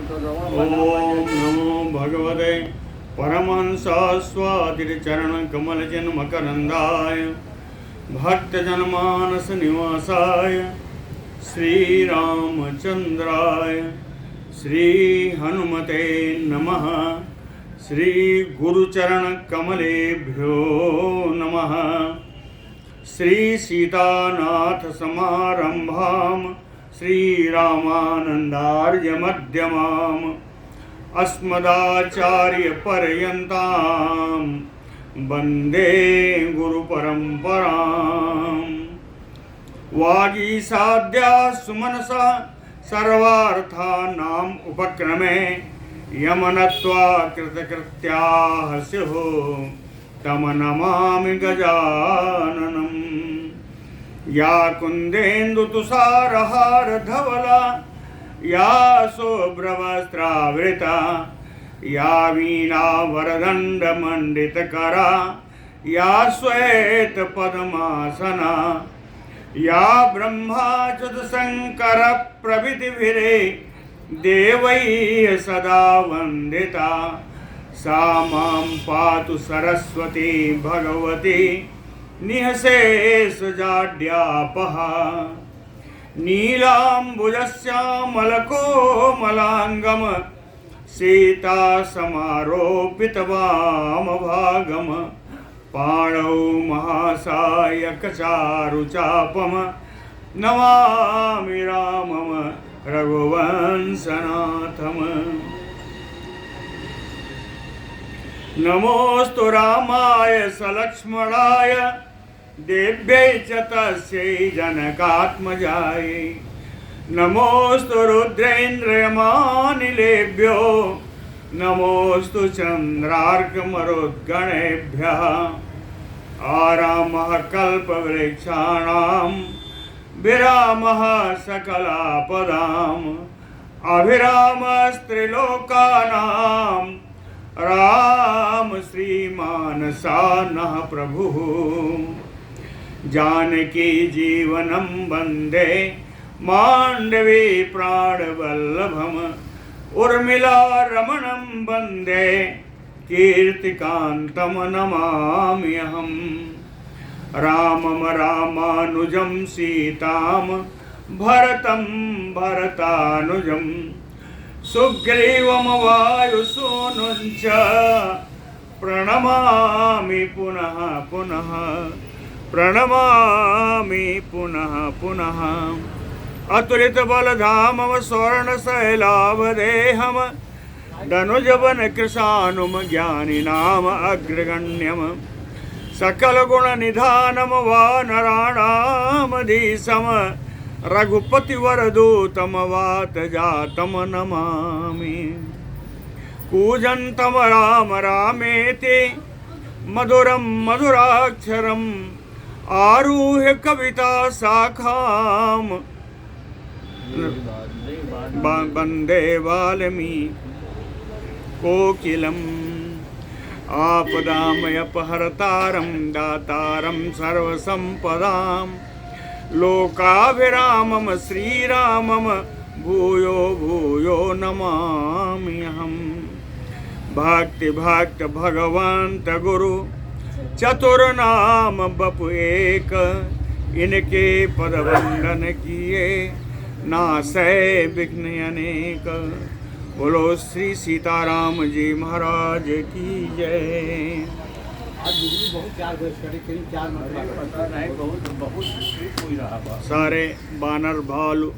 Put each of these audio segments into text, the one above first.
ओम नमो भगवते परमहंसास्वादिचरणकमलजन्मकरन्दाय भक्तजनमानसनिवासाय श्रीरामचन्द्राय श्रीहनुमते नमः। श्रीगुरुचरणकमलेभ्यो नमः। श्रीसीतानाथसमारम्भां श्रीरामानन्दार्यमध्यमाम् अस्मदाचार्यपर्यन्तां वन्दे गुरुपरम्पराम्। वागीसाद्या सुमनसा सर्वार्थानाम् उपक्रमे यमनत्वा कृतकृत्याः स्युः तम नमामि गजाननम्। या कुन्देन्दुतुषारहारधवला या शुभ्रवस्त्रावृता या वीणावरदण्डमण्डितकरा या श्वेतपद्मासना या ब्रह्माच्युतशङ्करप्रभृतिभिरे देवैः सदा वन्दिता सा मां पातु सरस्वती भगवती निःशेषजाड्यापहा। नीलाम्बुजश्यामलकोमलाङ्गम सीतासमारोपितवामभागम पाणौ महासायकचारुचापम नमामि रामम रघुवंशनाथम। नमोऽस्तु रामाय सलक्ष्मणाय देव्यै च तस्यै जनकात्मजायै। नमोऽस्तु रुद्रेन्द्रयमानिलेभ्यो नमोऽस्तु चन्द्रार्कमरुद्गणेभ्यः। आरामः कल्पवृक्षाणां विरामः सकलापदाम् अभिरामस्त्रिलोकानां राम श्रीमानसानः प्रभुः। जानकी जीवनं वन्दे माण्डवी प्राणवल्लभम् उर्मिला रमणं वन्दे कीर्तिकान्तं नमाम्यहम्। रामं रामानुजं सीतां भरतं भरतानुजं सुग्रीवं वायुसूनुं च प्रणमामि पुनः पुनः प्रणमामि पुनः पुनः। अतुलितबलधामं स्वर्णशैलावदेहं दनुजवनकृशानुं ज्ञानिनाम् अग्रगण्यं सकलगुणनिधानं वानराणामधीशं रघुपतिवरदूतं वातजातं नमामि। कूजन्तं राम रामेति मधुरं मधुराक्षरम् आरुह्य कविता शाखां वन्दे वाल्मीकि कोकिलम्। आपदामयपहर्तारं दातारं सर्वसम्पदां लोकाभिरामं श्रीरामं भूयो भूयो नमाम्यहम्। भक्ति भक्त भगवंत गुरु चतुर्नाम बपु एक इनके पद वंदन किए नासै विघ्न अनेक। बोलो श्री सीताराम जी महाराज की जय। सारे बानर भालू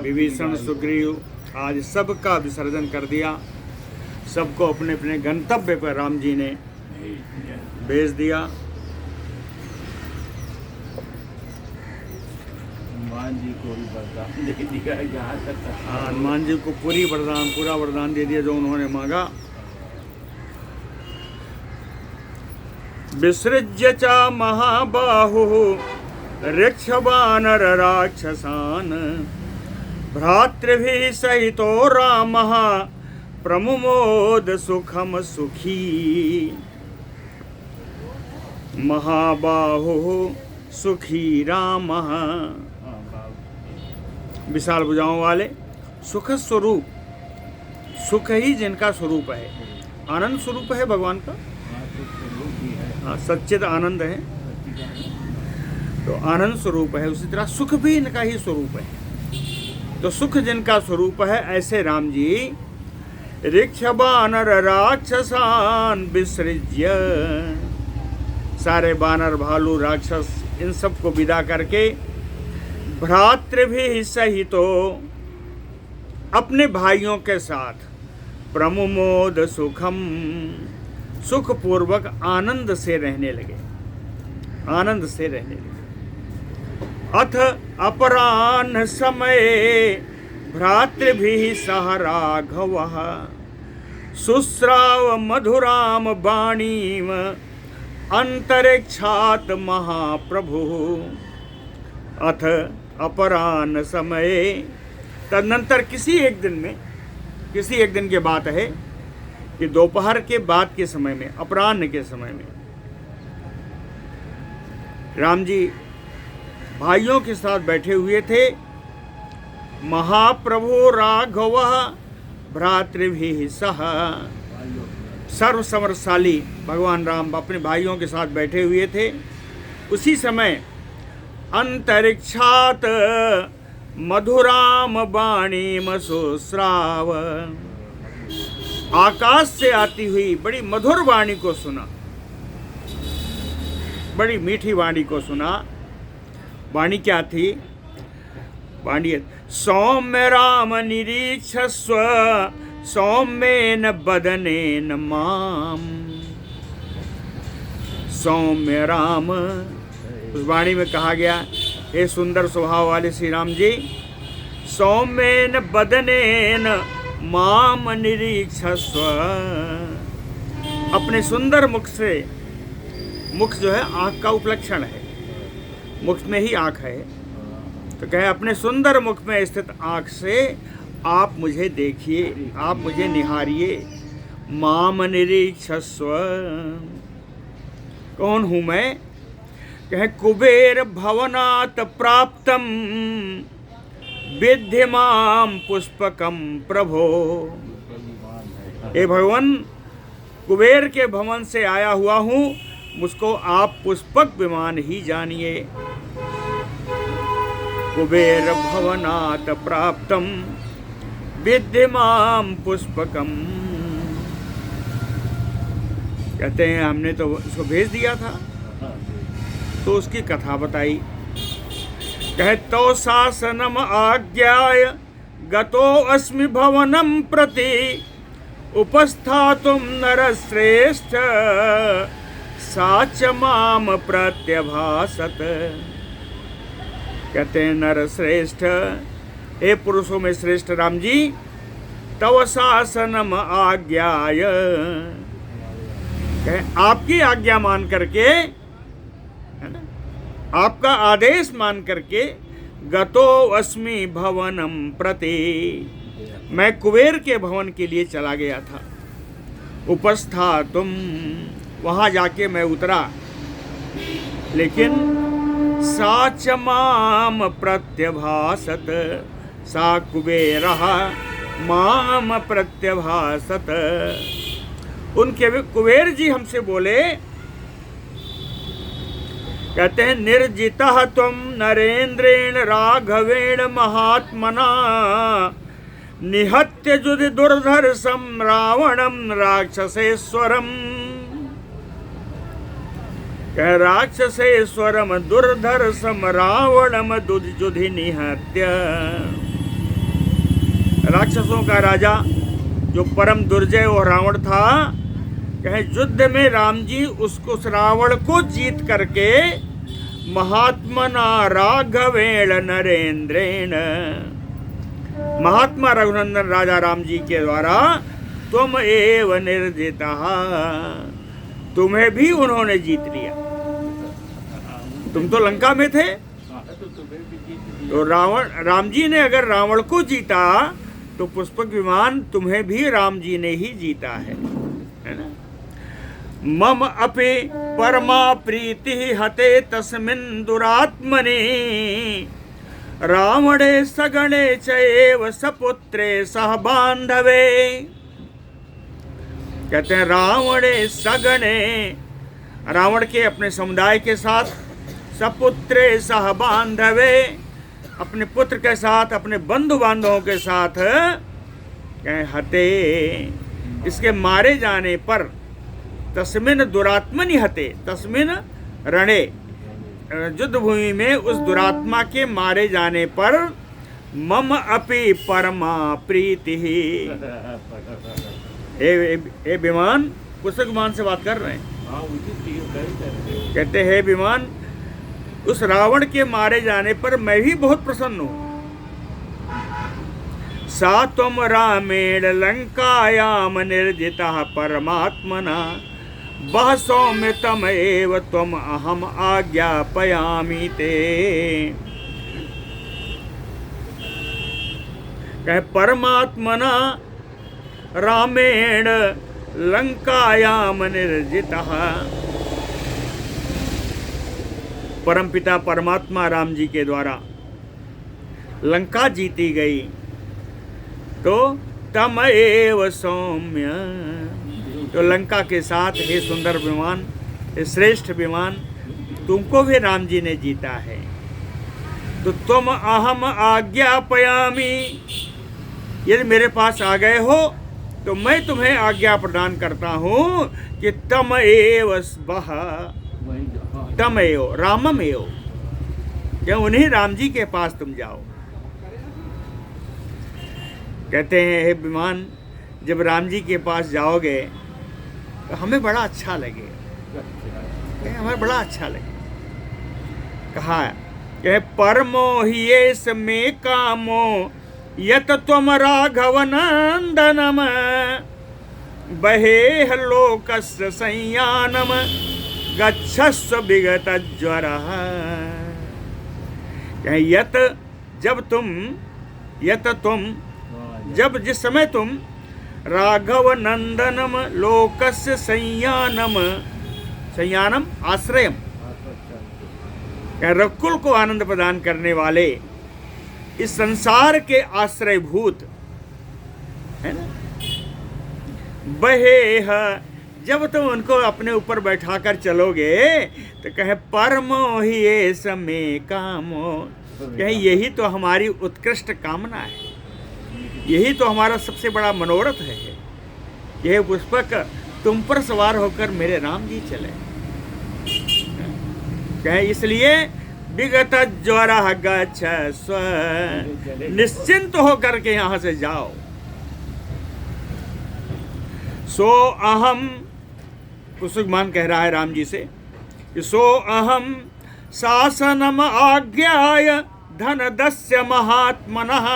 विभीषण सुग्रीव आज सबका विसर्जन कर दिया। सबको अपने अपने गंतव्य पर राम जी ने भेज दिया। हनुमान जी को भी वरदान दे दिया। यहाँ तक हनुमान जी को पूरा वरदान दे दिया जो उन्होंने मांगा। विसृज्य च महाबाहुः ऋक्षवानर राक्षसान् भ्रातृभिः सहितो रामः प्रमुमोद सुखम सुखी। महाबाहुः सुखी रामः विशाल भुजाओं वाले सुख स्वरूप सुख ही जिनका स्वरूप है, आनंद स्वरूप है भगवान का, हाँ, तो स्वरूप ही है। हाँ, सच्चिद आनंद है, तो आनंद स्वरूप है। उसी तरह सुख भी इनका ही स्वरूप है। तो सुख जिनका स्वरूप है, ऐसे राम जी ऋक्ष बानर राक्षसान विसृज्य, सारे बानर भालू राक्षस इन सबको विदा करके भ्रातृभि सहितो अपने भाइयों के साथ प्रमुमोद सुखम, सुखपूर्वक आनंद से रहने लगे, आनंद से रहने लगे। अथ अपराह्न समय भ्रातृभिः सह राघवः शुश्राव मधुराम वाणीम अंतरिक्षात् महाप्रभु। अथ अपराह्न समय, तदनंतर किसी एक दिन की बात है कि दोपहर के बाद के समय में, अपराह्न के समय में राम जी भाइयों के साथ बैठे हुए थे। महाप्रभु राघव भ्रातृभिः सह, सर्व समरशाली भगवान राम अपने भाइयों के साथ बैठे हुए थे। उसी समय अंतरिक्षात मधुराम वाणीम शुश्राव, आकाश से आती हुई बड़ी मधुर वाणी को सुना, बड़ी मीठी वाणी को सुना। वाणी क्या थी? वाणी सौम्य राम निरीक्षस्व सौम्येन बदनेन माम। सौम्य राम, उस वाणी में कहा गया, हे सुंदर स्वभाव वाले श्री राम जी, सौम्येन बदनेन माम निरीक्षस्व, अपने सुंदर मुख से, मुख जो है आँख का उपलक्षण है, मुख में ही आँख है, तो कहे अपने सुंदर मुख में स्थित आँख से आप मुझे देखिए, आप मुझे निहारिए। माम निरीक्षस्व, कौन हूँ मैं? कहे कुबेर भवनात् प्राप्तम विद्धि माम पुष्पकम प्रभो। हे भगवान, कुबेर के भवन से आया हुआ हूँ, मुझको आप पुष्पक विमान ही जानिए। कुबेर भवनात् प्राप्तम विद्धि माम पुष्पकम, कहते हैं हमने तो उसको भेज दिया था, तो उसकी कथा बताई। कहे तो शासनम आज्ञाय गतो अस्मि भवनम प्रति उपस्थातुम नरश्रेष्ठ साच माम प्रत्यभासत। कहते हैं नरश्रेष्ठ, हे पुरुषों में श्रेष्ठ राम जी, तव शासनम आज्ञाय, कहे आपकी आज्ञा मान करके, है ना, आपका आदेश मान करके, गतो अस्मि भवनम प्रति, मैं कुबेर के भवन के लिए चला गया था। उपस्थातुम, वहाँ जाके मैं उतरा, लेकिन साच माम प्रत्यभासत, सा कुबेरः माम प्रत्यभासत। उनके कुबेर जी हमसे बोले, कहते हैं निर्जितः त्वं नरेंद्रेण राघवेण महात्मना निहत्य जुधि दुर्धर्षं रावणं राक्षसेश्वरम। कह राक्षसेश्वरम दुर्धर्षम रावणम जुधि निहत्य। राक्षसों का राजा जो परम दुर्जय और रावण था, कहे युद्ध में राम जी उसको, उस रावण को जीत करके महात्मना राघवेण नरेंद्रेण, महात्मा रघुनंदन राजा राम जी के द्वारा तुम एव निर्जितः, तुम्हें भी उन्होंने जीत लिया। तुम तो लंका में थे, तो राम जी ने अगर रावण को जीता, तो पुष्पक विमान तुम्हें भी राम जी ने ही जीता है ना। मम अपि परमा प्रीति हते तस्मिन् दुरात्मनि रावणे सगणे चैव सपुत्रे सह बांधवे। कहते हैं रावणे सगणे, रावण के अपने समुदाय के साथ, सपुत्रे सह बांधवे, अपने पुत्र के साथ, अपने बंधु बांधवों के साथ हते, इसके मारे जाने पर, तस्मिन दुरात्मनि हते, तस्मिन रणे, युद्ध भूमि में उस दुरात्मा के मारे जाने पर, मम अपि परमा प्रीति। हे विमान, पुस्तक विमान से बात कर रहे हैं। कहते हैं विमान, उस रावण के मारे जाने पर मैं भी बहुत प्रसन्न हूं। सा त्वम रामेण लंकायाम निर्जिता परमात्मना, बह सौम्य तम एव त्वम अहम आज्ञापयामि ते। कहे परमात्मना रामेण लंकायाम निर्जिता, परमपिता परमात्मा राम जी के द्वारा लंका जीती गई, तो तम एव सौम्य, तो लंका के साथ हे सुंदर विमान, हे श्रेष्ठ विमान, तुमको भी राम जी ने जीता है। तो तुम अहम आज्ञापयामि, यदि मेरे पास आ गए हो तो मैं तुम्हें आज्ञा प्रदान करता हूं कि तम एव बह, तम एव रामम एव, क्या उन्हीं राम जी के पास तुम जाओ। कहते हैं हे विमान, जब राम जी के पास जाओगे तो हमें बड़ा अच्छा लगेगा, हमें बड़ा अच्छा लगेगा। कहा कि परमो ही एस में कामो यत त्वम राघव नंदनम, बहेह लोकस्य संयानम गच्छस्व विगत ज्वरः। यत, जब तुम, यत तुम, जब जिस समय तुम राघव नंदनम लोकस्य संयानम, संयानम आश्रयम, रकुल को आनंद प्रदान करने वाले, इस संसार के आश्रयभूत है ना, बहेह, जब तुम उनको अपने ऊपर बैठाकर चलोगे तो कहे परमो ही ये समय कामो, कहे यही तो हमारी उत्कृष्ट कामना है, यही तो हमारा सबसे बड़ा मनोरथ है। यह पुष्पक तुम पर सवार होकर मेरे राम जी चले। कहे इसलिए विगत ज्वर गच्छस्व, निश्चिंत होकर के यहां से जाओ। सो अहम, पुष्पमान कह रहा है राम जी से कि सो अहम शासनम आज्ञाय धनदस्य महात्मनः,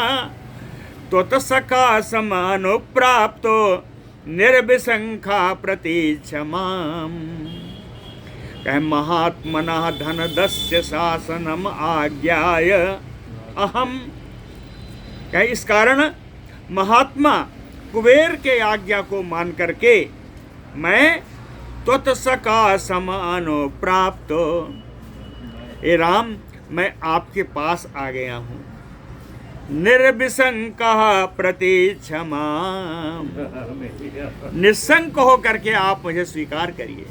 त्वत्सखा समानुप्राप्तो निर्विशंखा प्रतीक्षमाम। कहे महात्मना धनदस्य शासनम आज्ञाय अहम, कहे इस कारण महात्मा कुबेर के आज्ञा को मान करके मैं त्वत्सखा समानुप्राप्तो, हे राम मैं आपके पास आ गया हूँ। निर्विशंका प्रतीक्षमा, निशंक हो करके आप मुझे स्वीकार करिए।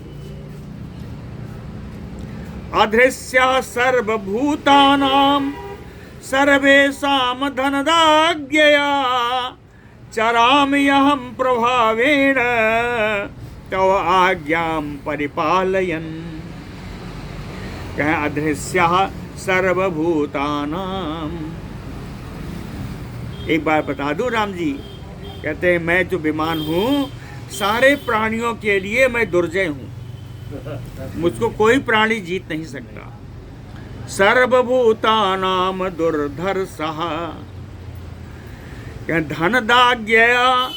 अदृश्य सर्वभूतानां सर्वेषां धनदाज्ञया, चराम्यहं प्रभावेण तव आज्ञां परिपालयन्। कह अदृश्य सर्वभूतानां, एक बार बता दूं राम जी, कहते हैं मैं जो विमान हूँ सारे प्राणियों के लिए मैं दुर्जय हूँ, मुझको कोई प्राणी जीत नहीं सकता। सर्वभूतानाम दुर्धर्षः, धनदाज्ञया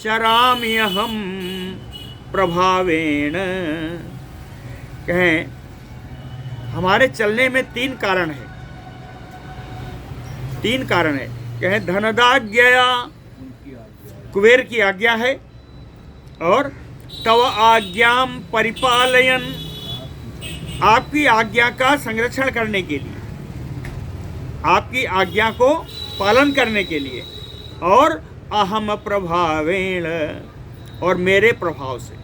चराम्यहं प्रभावेण। कहें हमारे चलने में तीन कारण है, तीन कारण है। कहें धनदाज्ञया, कुबेर की आज्ञा है, और तव आज्ञाम परिपालयन, आपकी आज्ञा का संरक्षण करने के लिए। आपकी आज्ञा को पालन करने के लिए, और अहम प्रभावेण, और मेरे प्रभाव से,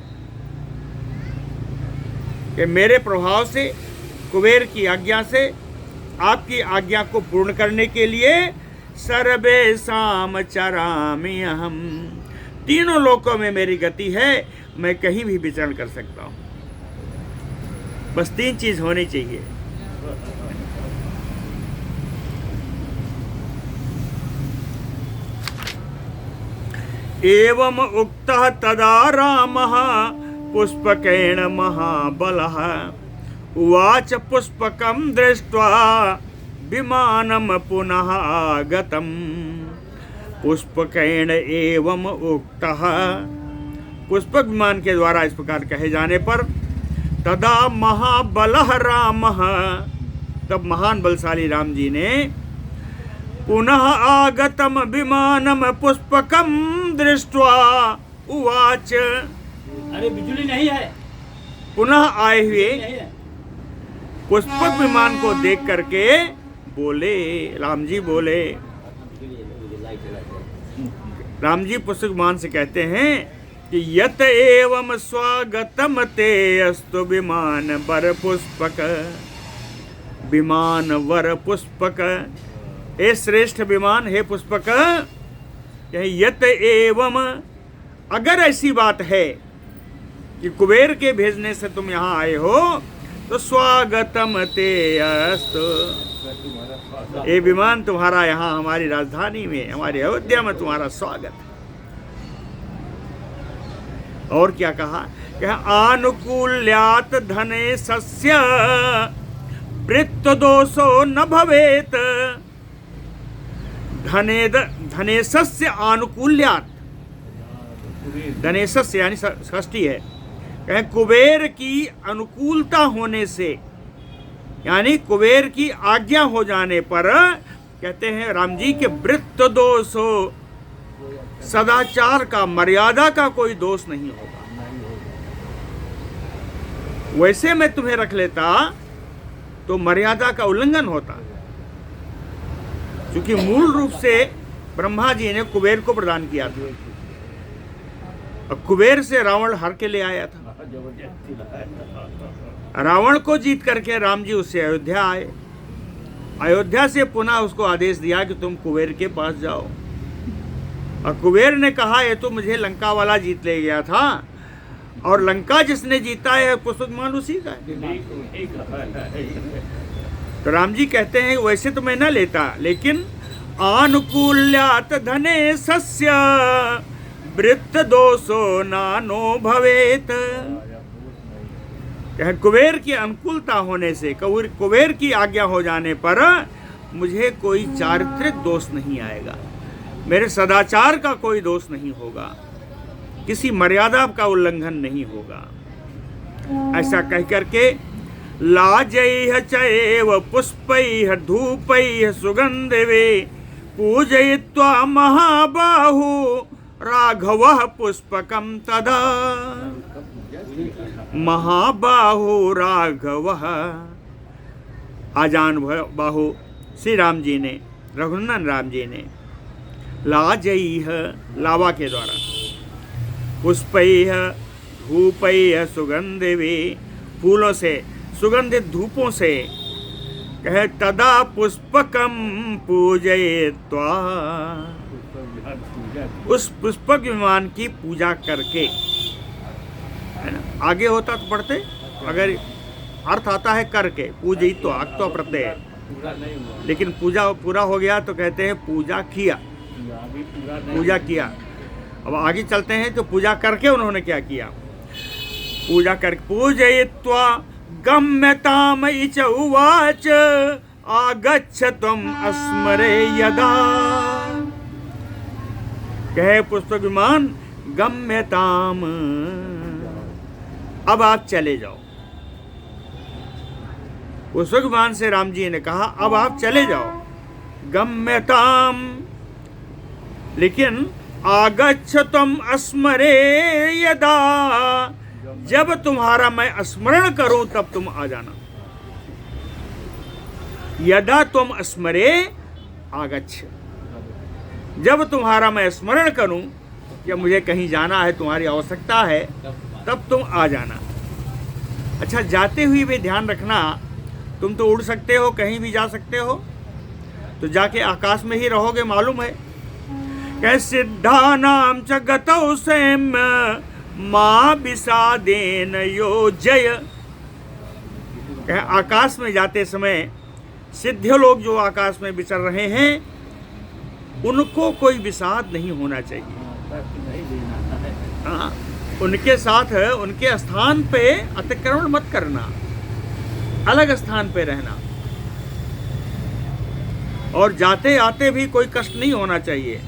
कि मेरे प्रभाव से, कुबेर की आज्ञा से, आपकी आज्ञा को पूर्ण करने के लिए सर्वेषां चरामि अहम्, तीनों लोकों में मेरी गति है, मैं कहीं भी विचरण कर सकता हूँ। बस 3 चीज होनी चाहिए। एवं उक्तः तदा रामः पुष्पकेण महाबलः उवाच पुष्पकं दृष्ट्वा विमानं पुनः आगतम्। पुष्पकेण एवं उक्तः, पुष्पक विमान के द्वारा इस प्रकार कहे जाने पर, तदा महाबलः रामः, तब महान बलशाली राम जी ने, पुनः आगतम विमानम पुष्पकम दृष्ट्वा उवाच, अरे बिजली नहीं है, पुनः आए हुए नहीं है। पुष्पक विमान को देख करके बोले, राम जी बोले, राम जी पुष्पक विमान से कहते हैं कि यत एवं स्वागतम ते अस्तु विमान वर पुष्पक, विमान वर पुष्पक, हे श्रेष्ठ विमान, हे पुष्पक, यत एवं, अगर ऐसी बात है कि कुबेर के भेजने से तुम यहाँ आए हो, तो स्वागतम ते अस्तु, ये विमान तुम्हारा यहाँ हमारी राजधानी में, हमारी अयोध्या में तुम्हारा स्वागत है। और क्या कहा, आनुकूल्यात धने सस्य वृत्त दोषो न भवेत, धनेशस्य आनुकूल्यात, धनेशस्य यानी षष्ठी है, कहें कुबेर की अनुकूलता होने से, यानी कुबेर की आज्ञा हो जाने पर, कहते हैं राम जी के वृत्त दोष हो, सदाचार का, मर्यादा का कोई दोष नहीं होगा। वैसे मैं तुम्हें रख लेता तो मर्यादा का उल्लंघन होता, क्योंकि मूल रूप से ब्रह्मा जी ने कुबेर को प्रदान किया था, और कुबेर से रावण हर के ले आया था। रावण को जीत करके राम जी उससे अयोध्या आए, अयोध्या से पुनः उसको आदेश दिया कि तुम कुबेर के पास जाओ, और कुबेर ने कहा ये तो मुझे लंका वाला जीत ले गया था, और लंका जिसने जीता है पुष्पक उसी का है। तो राम जी कहते हैं वैसे तो मैं न लेता, लेकिन आनुकूल्यात धने सस्य वृत्त दोषो नानो भवेत, कुबेर की अनुकूलता होने से, कुबेर की आज्ञा हो जाने पर मुझे कोई चारित्रिक दोष नहीं आएगा, मेरे सदाचार का कोई दोष नहीं होगा, किसी मर्यादा का उल्लंघन नहीं होगा। ऐसा कह करके लाजैह चैव पुष्पैः धूपैः सुगन्धवे पूजयित्वा महाबाहु राघवः पुष्पकं तदा, महाबाहु राघवः, आजान बाहु श्री राम जी ने, रघुनंदन राम जी ने, लाजैह लावा के द्वारा, पुष्पैः धूपैः सुगंधिवे, फूलों से, सुगंधित धूपों से, कहे तदा पुष्पकम पूजयित्वा, उस पुष्पक विमान की पूजा करके, है ना, आगे होता तो पढ़ते, अगर अर्थ आता है करके, पूजयित्वा अक्तो प्रत्यय, लेकिन पूजा पूरा हो गया तो कहते हैं पूजा किया, पूजा किया। अब आगे चलते हैं तो पूजा करके उन्होंने क्या किया, पूजा करके, पूजयित्वा गम्यताम इच उवाच आगच्छतम अस्मरे यदा, कहे पुष्पक विमान गम्यताम, अब आप चले जाओ। पुष्पक विमान से राम जी ने कहा अब आप चले जाओ, गम्यताम, लेकिन आगच्छतम अस्मरे यदा, जब तुम्हारा मैं स्मरण करूं तब तुम आ जाना। यदा तुम स्मरे आगच्छ, जब तुम्हारा मैं स्मरण करूं कि मुझे कहीं जाना है, तुम्हारी आवश्यकता है, तब तुम आ जाना। अच्छा, जाते हुए भी ध्यान रखना, तुम तो उड़ सकते हो, कहीं भी जा सकते हो, तो जाके आकाश में ही रहोगे, मालूम है। कह सिद्धानाम च गतौ सेम मां विषादेन योजय। कह आकाश में जाते समय सिद्ध लोग जो आकाश में विचर रहे हैं, उनको कोई विषाद नहीं होना चाहिए। हाँ, उनके साथ उनके स्थान पे अतिक्रमण मत करना, अलग स्थान पे रहना, और जाते आते भी कोई कष्ट नहीं होना चाहिए।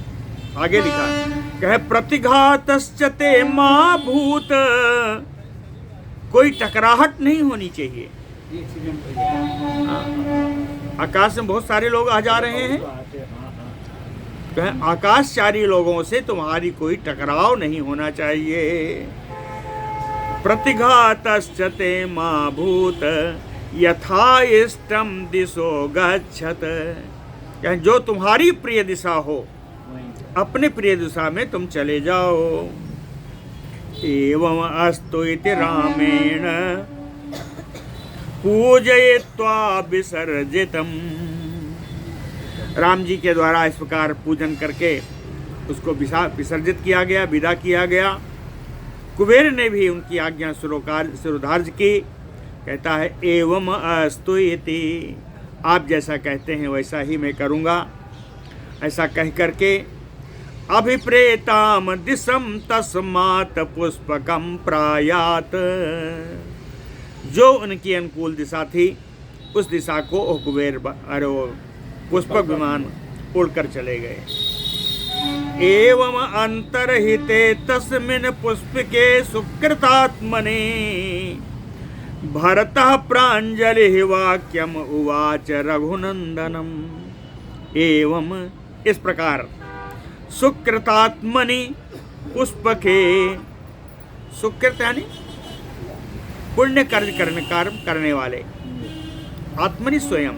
आगे लिखा कहे प्रतिघातश्च ते मां भूत, कोई टकराहट नहीं होनी चाहिए। आकाश में बहुत सारे लोग आ जा रहे हैं, कहे आकाशचारी लोगों से तुम्हारी कोई टकराव नहीं होना चाहिए। प्रतिघातश्च ते मां भूत यथा इष्टम दिशो गच्छत। जो तुम्हारी प्रिय दिशा हो, अपने प्रिय दिशा में तुम चले जाओ। एवं अस्तु इति रामेण पूजयित्वा विसर्जितम। राम जी के द्वारा इस प्रकार पूजन करके उसको विसर्जित किया गया, विदा किया गया। कुबेर ने भी उनकी आज्ञा शिरोधार्य की। कहता है एवं अस्तु इति, आप जैसा कहते हैं वैसा ही मैं करूँगा। ऐसा कह करके अभिप्रेताम दिशम तस्मात् पुष्पकम प्रायात, जो उनकी अनुकूल दिशा थी उस दिशा को कुबेर पुष्पक विमान उड़कर चले गए। एवं अंतर्हिते तस्मिन् पुष्पके सुकृतात्मने भरतः प्राञ्जलिः वाक्यम उवाच रघुनंदनम। एवं इस प्रकार सुकृतात्मनि पुष्पके, सुकृत यानी पुण्य कार्य करने वाले, आत्मनि स्वयं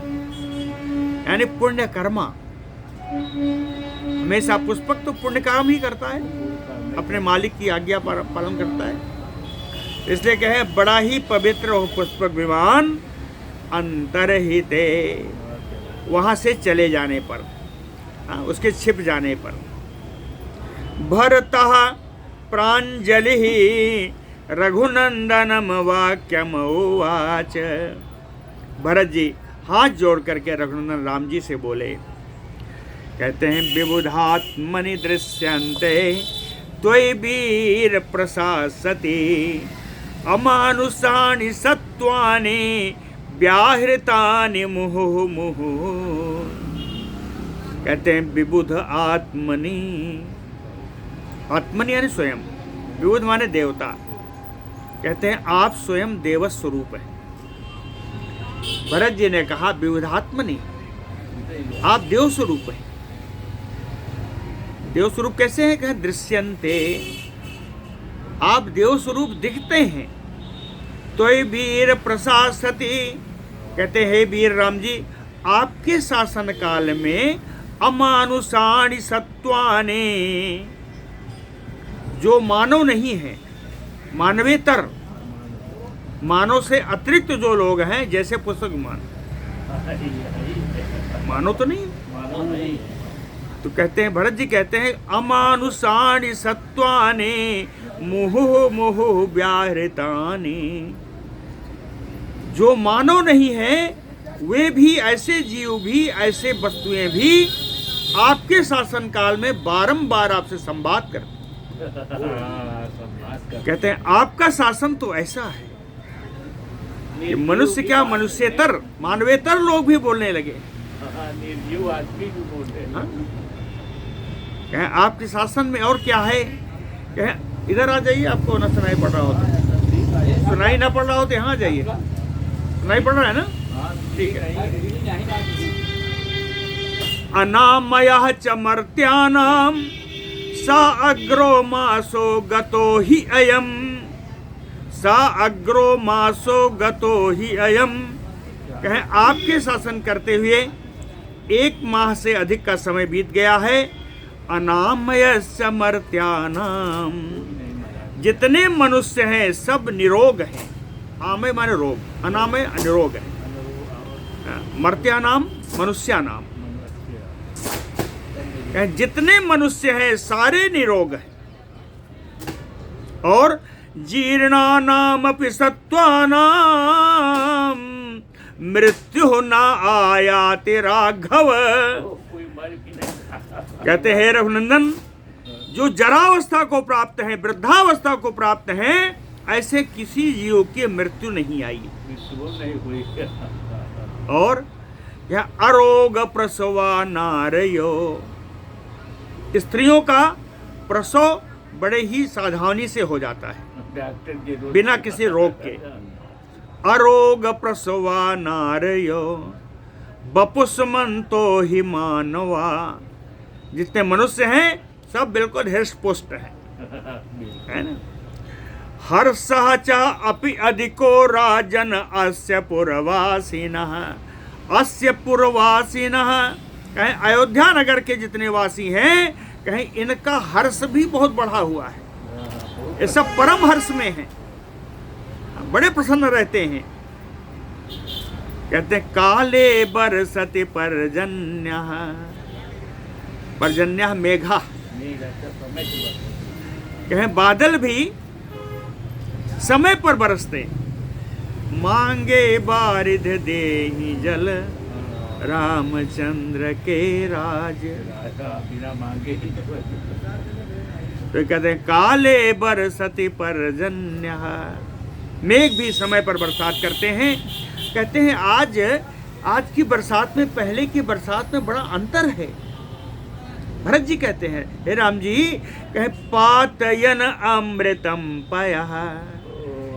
यानी पुण्य कर्मा। हमेशा पुष्पक तो पुण्य काम ही करता है, अपने मालिक की आज्ञा पर पालन करता है। इसलिए कहे बड़ा ही पवित्र हो पुष्पक विमान अंतर्हिते, वहां से चले जाने पर, उसके छिप जाने पर। भरतः प्राञ्जलिः रघुनंदनम वाक्यम उवाच। भरत जी हाथ जोड़ करके रघुनंदन राम जी से बोले। कहते हैं विबुधात्मनि दृश्यन्ते त्वयि वीर प्रशासति अमानुषाणि सत्वानि व्याहृतानि मुहुः। कहते हैं विबुध आत्मनि, आत्मनि यानी स्वयं, विबुध माने देवता। कहते हैं आप स्वयं देव स्वरूप हैं। भरत जी ने कहा विबुधात्मनि, आप देव स्वरूप हैं। देव स्वरूप कैसे हैं? कहे दृश्यन्ते, आप देव स्वरूप दिखते हैं। त्वयि वीर प्रशासति, कहते हैं वीर राम जी आपके शासन काल में अमानुषाणि सत्वानि, जो मानव नहीं है, मानवेतर, मानव से अतिरिक्त जो लोग हैं, जैसे पुष्पक विमान, मानव तो नहीं, तो कहते हैं भरत जी कहते हैं अमानुषाणि सत्वानि मुहुः मुहुः व्याहृतानि, जो मानव नहीं है वे भी, ऐसे जीव भी, ऐसे वस्तुएं भी आपके शासन काल में बारंबार आपसे संवाद करते। कहते हैं आपका शासन तो ऐसा है कि मनुष्य क्या, मनुष्यतर, मानवेतर लोग भी बोलने लगे। कहें आपके शासन में और क्या है? कहें इधर आ जाइए, आपको ना सुनाई पड़ रहा होता, सुनाई ना पड़ रहा हो तो यहाँ जाइए। सुनाई पड़ रहा है ना? ठीक है। अनामयः च मर्त्यानां सा अग्रो मासो गतो हि अयम्, सा अग्रो मासो गतो हि अयम् कहें आपके शासन करते हुए 1 माह से अधिक का समय बीत गया है। अनामयस्य मर्त्यानाम, जितने मनुष्य हैं सब निरोग हैं। आमय माने रोग, अनामय निरोग है। मर्त्यानाम मनुष्यानाम, जितने मनुष्य हैं सारे निरोग हैं। और जीर्णानामपि सत्त्वानाम मृत्यु न आयाति राघव। कहते हैं रघुनंदन, जो जरावस्था को प्राप्त हैं, वृद्धावस्था को प्राप्त हैं, ऐसे किसी जीव की मृत्यु नहीं आई, नहीं हुई। और यह अरोग प्रसवा नारयो, स्त्रियों का प्रसव बड़े ही सावधानी से हो जाता है, डॉक्टर के बिना किसी रोग के। अरोग प्रसवा नारयो बपुष्मंतो ही मानवा, जितने मनुष्य हैं सब बिल्कुल हृष्ट पुष्ट हैं, है ना। हर्षः च अपि अधिको राजन अस्य पुरवासिनः, अस्य पुरवासिनः, कहें अयोध्या नगर के जितने वासी हैं, कहें इनका हर्ष भी बहुत बढ़ा हुआ है। ये सब परम हर्ष में हैं, बड़े प्रसन्न रहते हैं। कहते हैं काले बरसति पर्जन्यः, पर्जन्यः मेघा, कहें बादल भी समय पर बरसते। मांगे बारिध देहि जल रामचंद्र के राज, बिना मांगे ही तो कहते हैं काले बरसति पर्जन्यः, मेघ भी समय पर बरसात करते हैं। कहते हैं आज की बरसात में पहले की बरसात में बड़ा अंतर है। भरत जी कहते हैं, हे राम जी, कहे पातयन अमृतम पयः,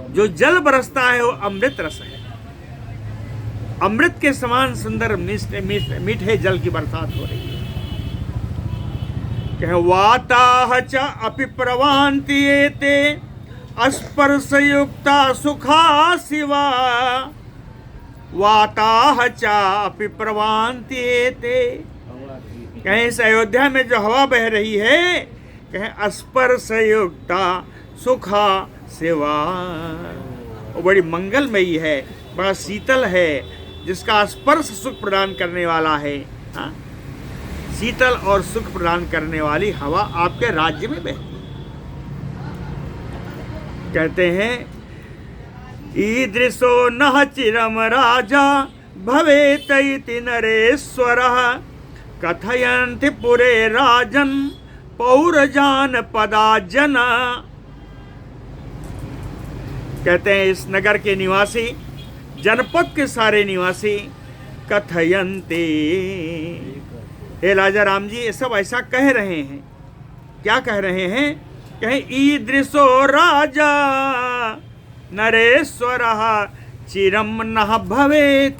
जो जल बरसता है वो अमृत रस है। अमृत के समान सुंदर मीठे जल की बरसात हो रही है। कहे वाताह च अपि प्रवान्ति एते स्पर्श युक्ता सुखा शिवा, वाताह च अपि प्रवान्ति एते, कहें इस अयोध्या में जो हवा बह रही है, कहें स्पर्श युक्ता सुखा सेवा, वो बड़ी मंगलमयी है, बड़ा शीतल है, जिसका स्पर्श सुख प्रदान करने वाला है। हाँ? शीतल और सुख प्रदान करने वाली हवा आपके राज्य में बहती। कहते हैं ईदृशो नः चिरम राजा भवेत इति नरेश्वरः, कथयन्ति पुरे राजन पौरजान पदा जना। कहते हैं इस नगर के निवासी, जनपद के सारे निवासी, कथयन्ते, हे राजा राम जी, ये सब ऐसा कह रहे हैं। क्या कह रहे हैं? कहें ईदृशो राजा नरेश्वरः चिरम नः भवेत।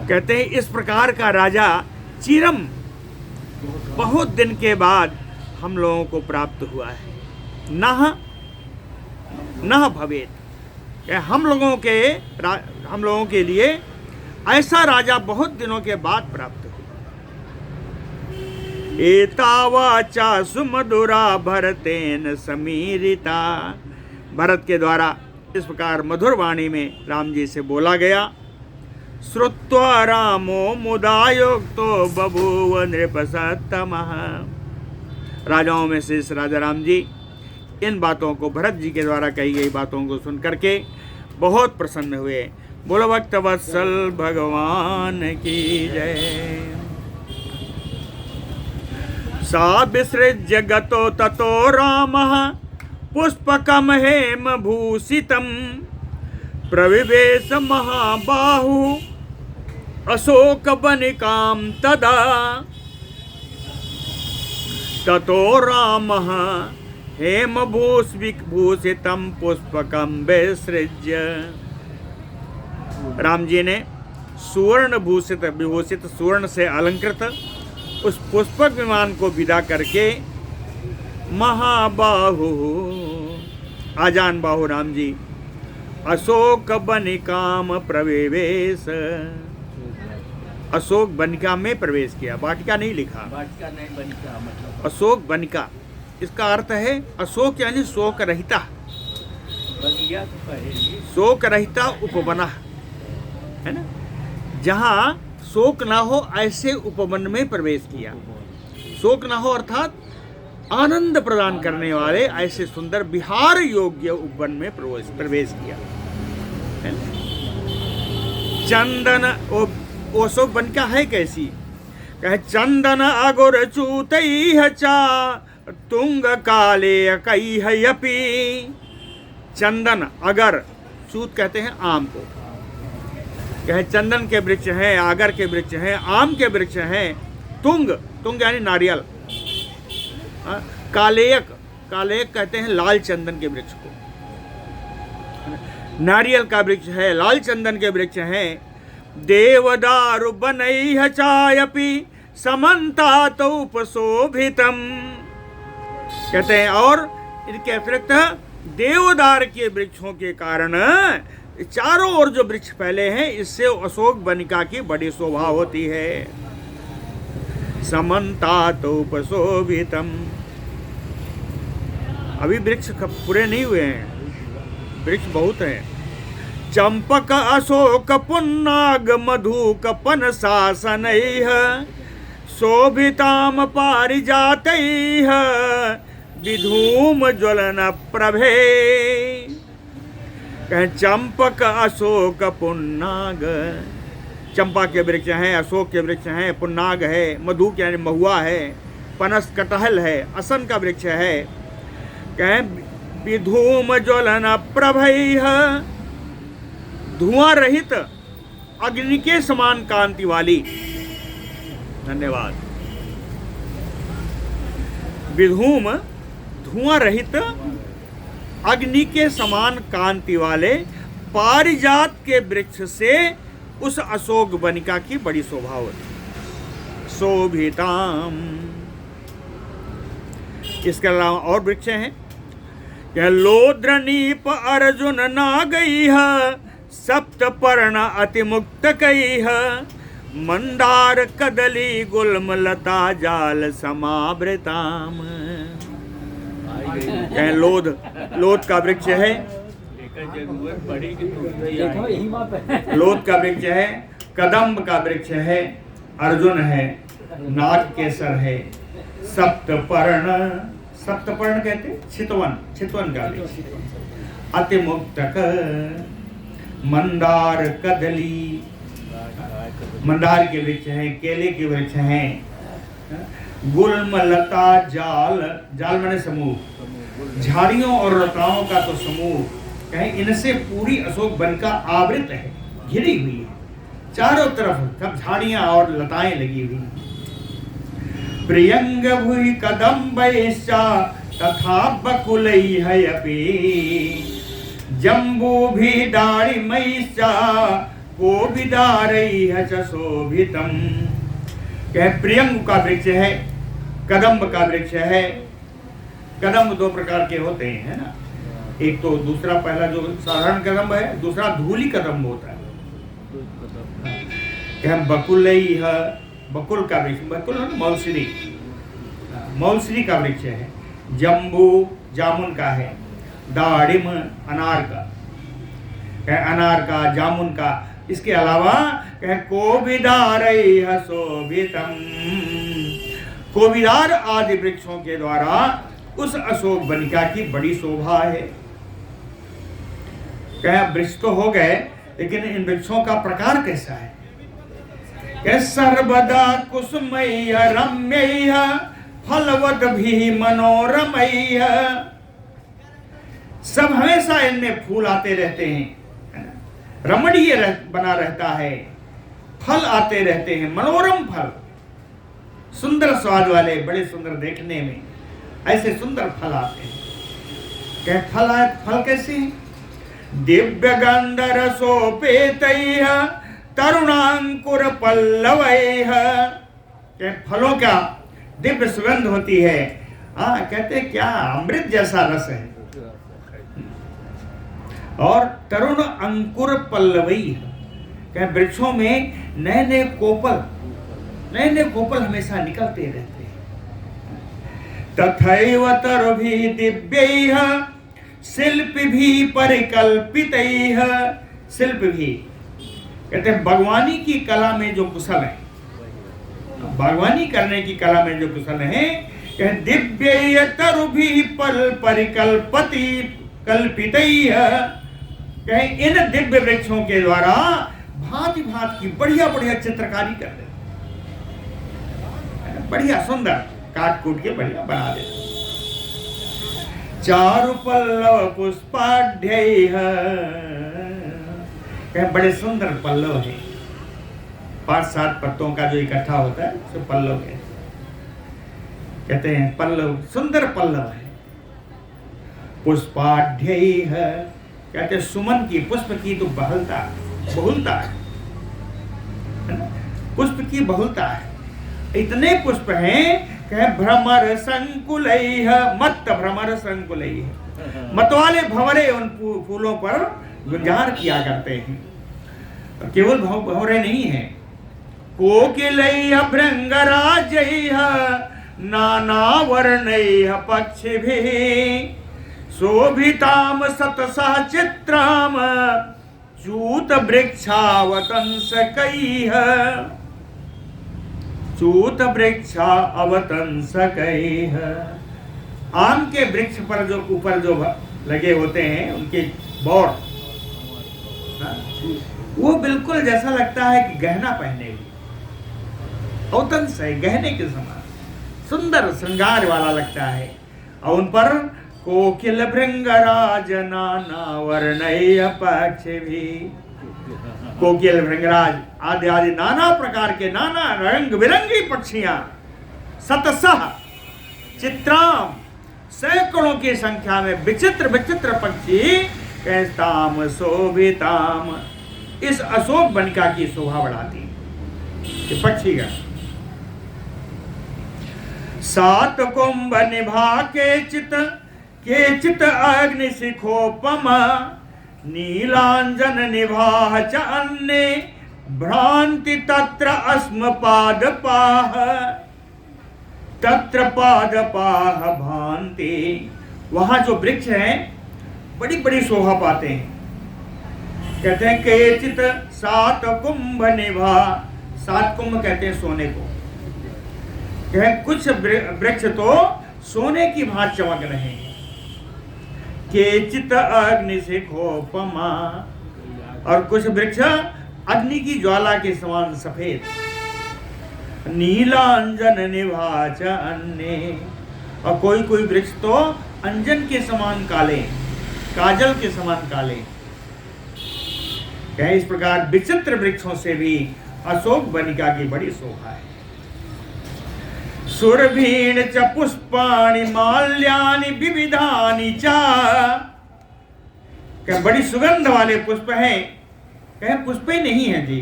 कहते हैं इस प्रकार का राजा चिरम, बहुत दिन के बाद हम लोगों को प्राप्त हुआ है। नः भवेत, हम लोगों के लिए ऐसा राजा बहुत दिनों के बाद प्राप्त हुआ। एतावाचा सुमधुरा भरतेन समीरिता, भरत के द्वारा इस प्रकार मधुर वाणी में राम जी से बोला गया। श्रुत्वा रामो मुदायुक्तो बभूव नृपसत्तमः, राजाओं में से इस राजा राम जी इन बातों को, भरत जी के द्वारा कही गई बातों को सुन करके बहुत प्रसन्न हुए। बोलो भक्त वत्सल भगवान की जय। सा विसृज्य गतो ततो रामः पुष्पकम हेम भूषितम प्रविवेश महाबाहु अशोक बनिकाम तदा, ततो रामः हेम भूषितम पुष्पकम विसृज्य। राम जी ने सुवर्ण विभूषित सुवर्ण से अलंकृत उस पुष्पक विमान को विदा करके महाबाहु, आजान बाहु राम जी अशोक बनिकाम प्रवेश, अशोक बनिका में प्रवेश किया, वाटिका नहीं लिखा, वाटिका नहीं बनिका मतलब अशोक बनिका। इसका अर्थ है अशोक यानी शोक रहिता, बगिया तो कहेगी। शोक रहिता उपवना है ना, जहाँ शोक ना हो ऐसे उपवन में प्रवेश किया। शोक ना हो अर्थात आनंद प्रदान करने वाले ऐसे सुंदर विहार योग्य उपवन में प्रवेश किया है ना? चंदन ओ अशोक बनिका है कैसी? कहे चंदन अगुर चूतई चा तुंग काले कई हयपी। चंदन अगर, चूत कहते हैं आम को, कहे चंदन के वृक्ष हैं, आगर के वृक्ष हैं, आम के वृक्ष हैं, तुंग, तुंग यानी नारियल, कालेयक, कालेयक कहते हैं लाल चंदन के वृक्ष को, नारियल का वृक्ष है, लाल चंदन के वृक्ष हैं। देवदारु बनई चायपि समन्ता तो उपशोभितम, कहते हैं और इनके अतिरिक्त देवदार के वृक्षों के कारण चारों ओर जो वृक्ष फैले हैं, इससे अशोक बनिका की बड़ी शोभा होती है। समन्ता तो उपशोभितम। अभी वृक्ष पूरे नहीं हुए हैं, वृक्ष बहुत हैं। चंपक अशोक पुन्नाग मधुक पन शासनैः शोभिताम पारिजातैः विधूम ज्वलन प्रभे। कहें चंपक अशोक पुन्नाग, चंपा के वृक्ष हैं, अशोक के वृक्ष हैं, पुन्नाग है, मधु यानी महुआ है, पनस कटहल है, असन का वृक्ष है। कहें विधूम ज्वलन प्रभैः, धुआं रहित अग्नि के समान कांति वाली। धन्यवाद। विधूम धुआं रहित अग्नि के समान कांति वाले पारिजात के वृक्ष से उस अशोक बनिका की बड़ी शोभा होती। शोभिताम। इसके अलावा और वृक्ष हैं, क्या लोद्रनीप अर्जुन नागैः सप्तपर्ण अतिमुक्त कैः मंदार कदली गुल्म लता जाल समावृताम। कहें लोध, लोध का वृक्ष है, लोध का वृक्ष है, कदम्ब का वृक्ष है, अर्जुन है, नाग केसर है, सप्तपर्ण, सप्तपर्ण कहते चितवन, चितवन का वृक्ष, अतिमुक्तक, मंदार कदली, मंदार के वृक्ष हैं, केले के वृक्ष हैं, गुल्म लता जाल, जाल माने समूह, झाड़ियों और लताओं का तो समूह। कहें इनसे पूरी अशोक बनिका आवृत है, घिरी हुई है, चारों तरफ सब झाड़ियां और लताएं लगी हुई। प्रियंग भुई कदम्बैश्चा तथा बकुलैः जम्बू भी दाढ़ी मैश्चा कोविदारैः च शोभितम। कहे प्रियंग का वृक्ष है, कदम्ब का वृक्ष है। कदम्ब दो प्रकार के होते हैं, है ना, एक तो दूसरा, पहला जो साधारण कदम्ब है, दूसरा धूली कदम्ब होता है। कहे बकुलैः, बकुल का वृक्ष, बकुल मौलश्री, मौलश्री का वृक्ष है। जम्बू जामुन का है, दाड़िम अनार का, अनार का, जामुन का। इसके अलावा कहे कोविदारैः शोभितम, कोविदार आदि वृक्षों के द्वारा उस अशोक बनिका की बड़ी शोभा है। कहे वृक्ष तो हो गए, लेकिन इन वृक्षों का प्रकार कैसा है? कहे सर्वदा कुसुमैः रम्यैः फलवद भी मनोरमैः। सब हमेशा इनमें फूल आते रहते हैं, रमणीय बना रहता है, फल आते रहते हैं, मनोरम फल, सुंदर स्वाद वाले, बड़े सुंदर देखने में, ऐसे सुंदर फल आते हैं। क्या फल आए? फल कैसे हैं? दिव्य गंध रसोपेतैः तरुणांकुर पल्लवैः। क्या फलों का दिव्य सुगंध होती है। कहते क्या अमृत जैसा रस है। और तरुण अंकुर पल्लवई, क्या वृक्षों में नए नए कोपल हमेशा निकलते रहते हैं। तथैव तरुभिः दिव्यैः शिल्पिभिः परिकल्पितैः, शिल्प भी कहते हैं बागवानी की कला में जो कुशल है, बागवानी करने की कला में जो कुशल है, दिव्य तरुभिः परिकल्पति कल्पितैः, कहें इन दिव्य वृक्षों के द्वारा भांति भांति की बढ़िया बढ़िया चित्रकारी कर देते, बढ़िया सुंदर काट कूट के बढ़िया बना देते। चारु पल्लव पुष्पाढ्यैः, कहें बड़े सुंदर पल्लव है, 5-7 पत्तों का जो इकट्ठा होता है उसे पल्लव कहते हैं। पल्लव सुंदर पल्लव है। पुष्पाढ्यैः, कहते हैं सुमन की, पुष्प की तो बहुलता है, पुष्प की बहुलता है। इतने पुष्प हैं कहे भ्रमर संकुलैः, मत भ्रमर संकुलैः, मत वाले भंवरे उन फूलों पर गुंजार किया करते हैं। केवल भंवरे नहीं है, कोकिलैः भृंगराजैः नाना वर्णैः पक्षिभिः शोभिताम सतसः चित्राम चूत वृक्षावतंसकैः, चूत वृक्षावतंसकैः, आम के वृक्ष पर जो ऊपर जो लगे होते हैं उनके बौर, वो बिल्कुल जैसा लगता है कि गहना पहने हुए, अवतंस है, गहने के समान सुंदर श्रृंगार वाला लगता है। और उन पर कोकिल भृंगराज नाना वर्णैः पक्षिभिः, कोकिल भृंगराज आदि आदि नाना प्रकार के, नाना रंग बिरंगी पक्षियां, सतसः चित्राम, सैकड़ों की संख्या में विचित्र विचित्र पक्षी, कैस्ताम शोभिताम, इस अशोक बनिका की शोभा बढ़ाती ये पक्षी का। 7 कुंभ निभा केचित अग्नि शिखोपमा, नीलांजन निभा च अन्ये भ्रांति तत्र अस्म पादपाः, तत्र पादपाः भान्ति, वहां जो वृक्ष हैं बड़ी बड़ी शोभा पाते हैं। कहते हैं केचित 7 कुंभ निभा, 7 कुंभ कहते हैं सोने को, कहें कुछ वृक्ष तो सोने की भांति चमक रहे हैं। केचित अग्नि शिखोपमा, और कुछ वृक्ष अग्नि की ज्वाला के समान सफेद। नीलांजन निभा च अन्ये, और कोई कोई वृक्ष तो अंजन के समान काले, काजल के समान काले। क्या इस प्रकार विचित्र वृक्षों से भी अशोक बनिका की बड़ी शोभा है। सुरभीण च पुष्पाणि माल्यानि विविधानि च, क्या बड़ी सुगंध वाले पुष्प हैं, कहे पुष्प ही नहीं है जी,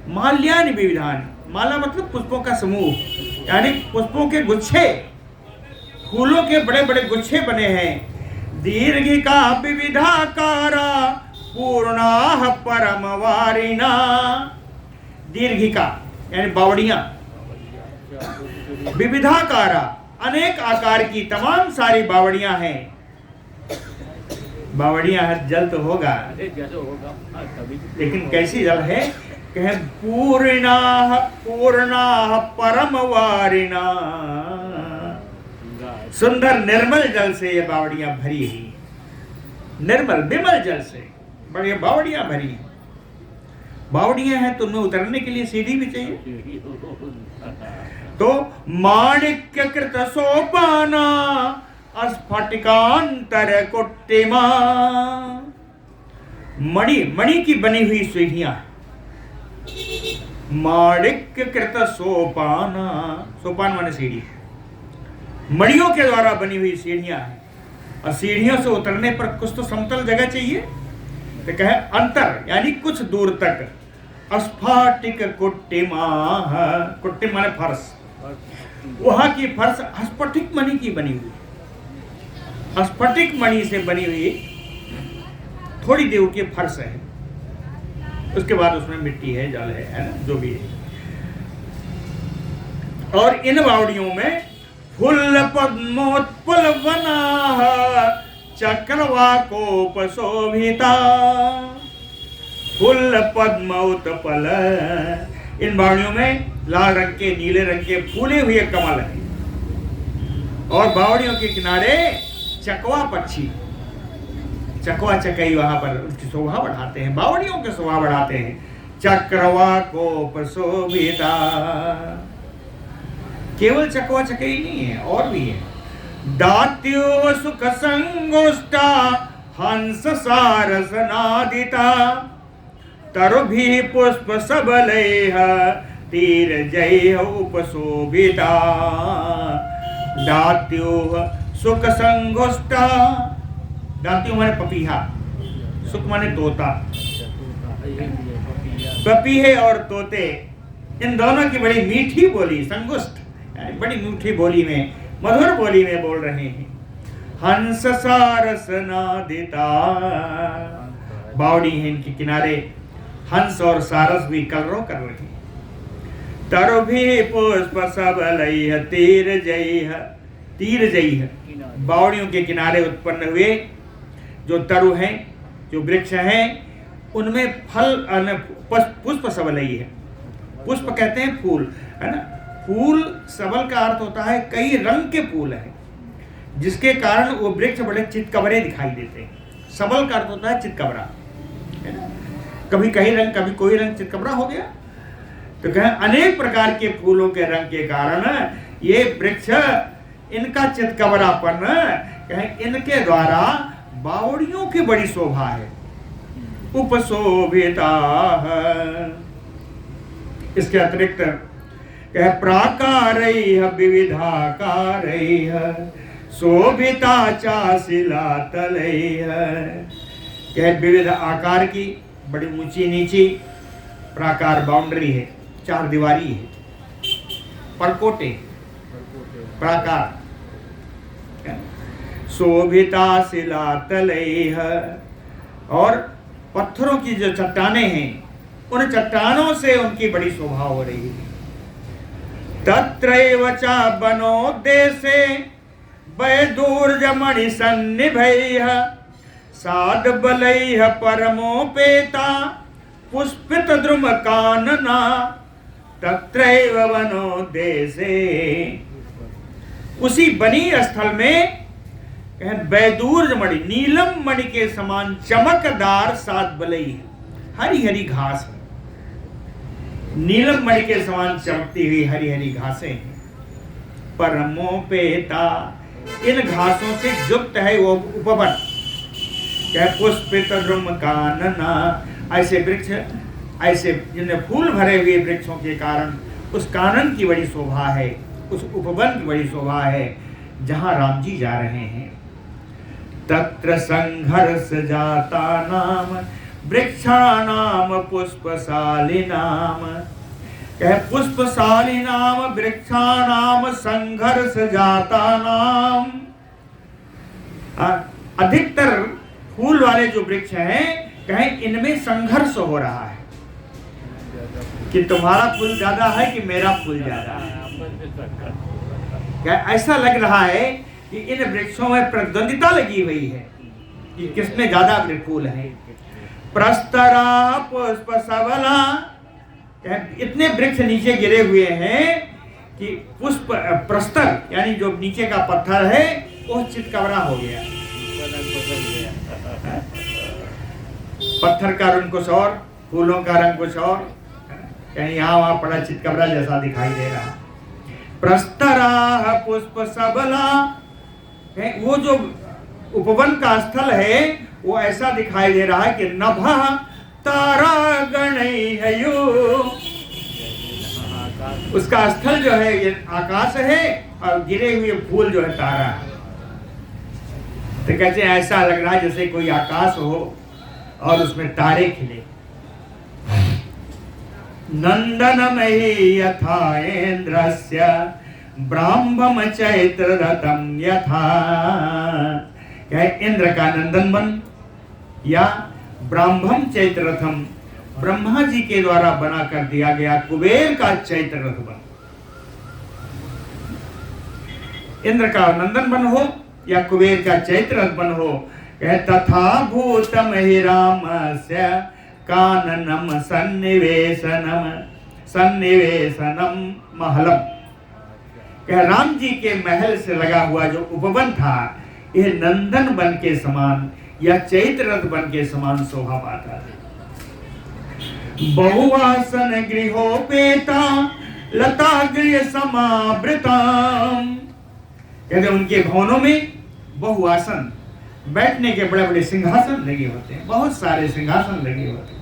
माल्यानि विविधानि, माला मतलब पुष्पों का समूह, यानी पुष्पों के गुच्छे, फूलों के बड़े बड़े गुच्छे बने हैं। दीर्घिका विविधाकारा पूर्णाः परम वारिणा, दीर्घिका यानी बावड़ियां, विविधाकारा अनेक आकार की तमाम सारी बावड़ियां हैं। बावड़ियां है, जल तो होगा लेकिन कैसी जल है, कहे पूर्णाः पूर्णाः परम वारिणा, सुंदर निर्मल जल से ये बावड़ियां भरी हुई, निर्मल विमल जल से बड़ी बावड़ियां भरी हैं। बावड़ियां हैं तो उनमें उतरने के लिए सीढ़ी भी चाहिए। तो माणिक्य कृत सोपाना स्फटिकांतर कुट्टिमा, मणि की बनी हुई सीढ़ियां, माणिक्य कृत सोपाना, सोपान माने सीढ़ी, मणियों के द्वारा बनी हुई सीढ़ियां हैं। और सीढ़ियों से उतरने पर कुछ तो समतल जगह चाहिए, तो कहे अंतर यानी कुछ दूर तक। स्फटिक कुट्टिमा, कुट्टिम माने फर्श, वहां की फर्श स्फटिक मणि की बनी हुई, स्फटिक मणि से बनी हुई थोड़ी देर के फर्श है, उसके बाद उसमें मिट्टी है, जल है ना, जो भी है। और इन बावड़ियों में फुल्ल पद्मोत्पल वना चक्रवाकोप शोभिता। फुल्ल पद्म उत्पल, इन बावड़ियों में लाल रंग के, नीले रंग के फूले हुए कमल हैं। और बावड़ियों के किनारे चकवा पक्षी, चकवा चकई वहां पर उसकी शोभा बढ़ाते हैं, बावड़ियों की शोभा बढ़ाते हैं। चक्रवाकोप शोभिता, केवल चकवा चकई नहीं है, और भी है। दात्यो सुख संगोष्ठा हंस सारस नादिता। तरुभि पुष्प सबलैः तीर जय उपशोभिता। दात्यो सुख संगोष्ठा, दात्यो माने पपीहा, सुख माने तोता। पपीहे और तोते, इन दोनों की बड़ी मीठी बोली, संगुष्ट बड़ी मीठी बोली में, मधुर बोली में बोल रहे हैं। हंस सारस नादिता, बावड़ी है इनके किनारे, हंस और सारस भी कलरव कर रहे हैं। तरुभि पुष्प सबलैः तीर जैः, तीर जैः, बावड़ियों के किनारे उत्पन्न हुए जो तरु हैं, जो वृक्ष हैं, उनमें फल पुष्प सबलैः है। पुष्प कहते हैं फूल, है ना। फूल, सबल का अर्थ होता है कई रंग के फूल हैं, जिसके कारण वो वृक्ष बड़े चितकबरे दिखाई देते हैं। सबल का अर्थ होता है चितकबरा, है ना। कभी कहीं रंग, कभी कोई रंग चितकबरा हो गया, तो कहें अनेक प्रकार के फूलों के रंग के कारण ये वृक्ष, इनका चितकबरापन, कहें इनके द्वारा बावड़ियों की बड़ी शोभा है। उपशोभिता, इसके अतिरिक्त कह प्राकारैः विविधाकारैः शोभिता चाशिला तलैः। कह विविध आकार की, बड़ी ऊंची नीची प्राकार बाउंड्री है, चार दीवारी है, परकोटे प्राकार। शोभिता शिला तलैः, और पत्थरों की जो चट्टाने हैं, उन चट्टानों से उनकी बड़ी शोभा हो रही है। तत्रैव च वनोद्देशे वैदूर्यमणि सन्निभैः साध बलैः परमोपेता पुष्पित द्रुम कानना। तत्रैव वनोद्देशे, उसी बनी स्थल में वैदूर्य मणि, नीलम मणि के समान चमकदार सात बलई, हरी हरी घास है। नीलम मणि के समान चमकती हुई हरी हरी घासें हैं। परमोपेता, इन घासों से युक्त है वो उपवन। क्या पुष्पित द्रुम कानना, ऐसे वृक्ष, ऐसे जिनमें फूल भरे हुए वृक्षों के कारण उस कानन की बड़ी शोभा है, उस उपवन की बड़ी शोभा है जहां राम जी जा रहे हैं। तत्र संघर्ष जाता नाम वृक्षाणाम पुष्पशालिनाम। कह पुष्पशालिनाम वृक्षाणाम संघर्ष जाता नाम। अधिकतर फूल वाले जो वृक्ष हैं, कहें इनमें संघर्ष हो रहा है कि तुम्हारा फूल ज्यादा है कि मेरा फूल ज्यादा है। क्या ऐसा लग रहा है कि इन वृक्षों में प्रतिद्वंदिता लगी हुई है कि किसमें ज्यादा फूल है। प्रस्तरा पुष्प सबला, इतने वृक्ष नीचे गिरे हुए हैं कि पुष्प प्रस्तर यानी जो नीचे का पत्थर है वो चितकबरा हो गया। पत्थर का रंग कुछ और, फूलों का रंग कुछ और, कहीं यहाँ वहां पड़ा चितकबरा जैसा दिखाई दे रहा। प्रस्तरा पुष्प सबला, वो जो उपवन का स्थल है वो ऐसा दिखाई दे रहा है कि नभा तारा गणैर्यो, उसका स्थल जो है ये आकाश है और गिरे हुए फूल जो है तारा है। तो कहते हैं ऐसा लग रहा है जैसे कोई आकाश हो और उसमें तारे खिले। नंदनमयी यथा इंद्रस्य ब्राह्मम चैत्र रतम यथा। क्या इंद्र का नंदन वन या ब्राह्मण चैत्र रथम, ब्रह्मा जी के द्वारा बना कर दिया गया कुबेर का चैत्र रथ बन, इंद्र का नंदन बन हो या कुबेर का चैत्र रथ बन हो। तथा भूतम हि रामस्य काननम सन्निवेशनम सन्निवेशनम महलम। कह राम जी के महल से लगा हुआ जो उपवन था, यह नंदन बन के समान या चैत्र रथ बन के समान शोभा पाता है। बहुआसन गृहोपेता लता गृह समावृताम। कहते उनके भवनों में बहुआसन, बैठने के बड़े बड़े सिंहासन लगे होते हैं, बहुत सारे सिंहासन लगे होते हैं।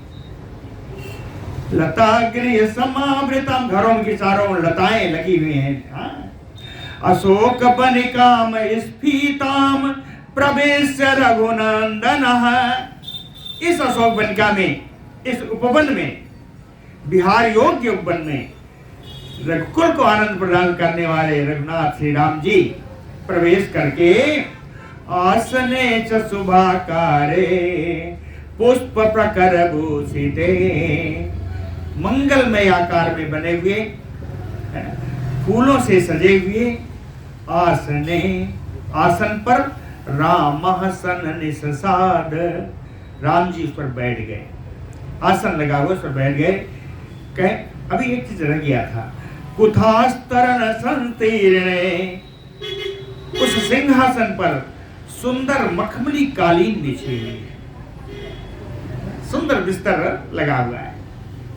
लता गृह समावृतम, घरों की चारों लताएं लगी हुई हैं। अशोक बनिकाम स्फीताम प्रवेश रघुनंदन। इस अशोक बनिका में, इस उपवन में, विहार योग्य उपवन में रघुकुल को आनंद प्रदान करने वाले रघुनाथ श्री राम जी प्रवेश करके आसने च शुभाकारे पुष्प प्रकर भूषिते, मंगलमय आकार में बने हुए, फूलों से सजे हुए आसने, आसन पर राम सन निसाद, राम जी उस पर बैठ गए, आसन लगा हुआ उस पर बैठ गए। कह अभी एक चीज रह गया था, कुथास्तरण संतीर्णे, उस सिंहासन पर सुंदर मखमली कालीन बिछी हुई है, सुंदर बिस्तर लगा हुआ है,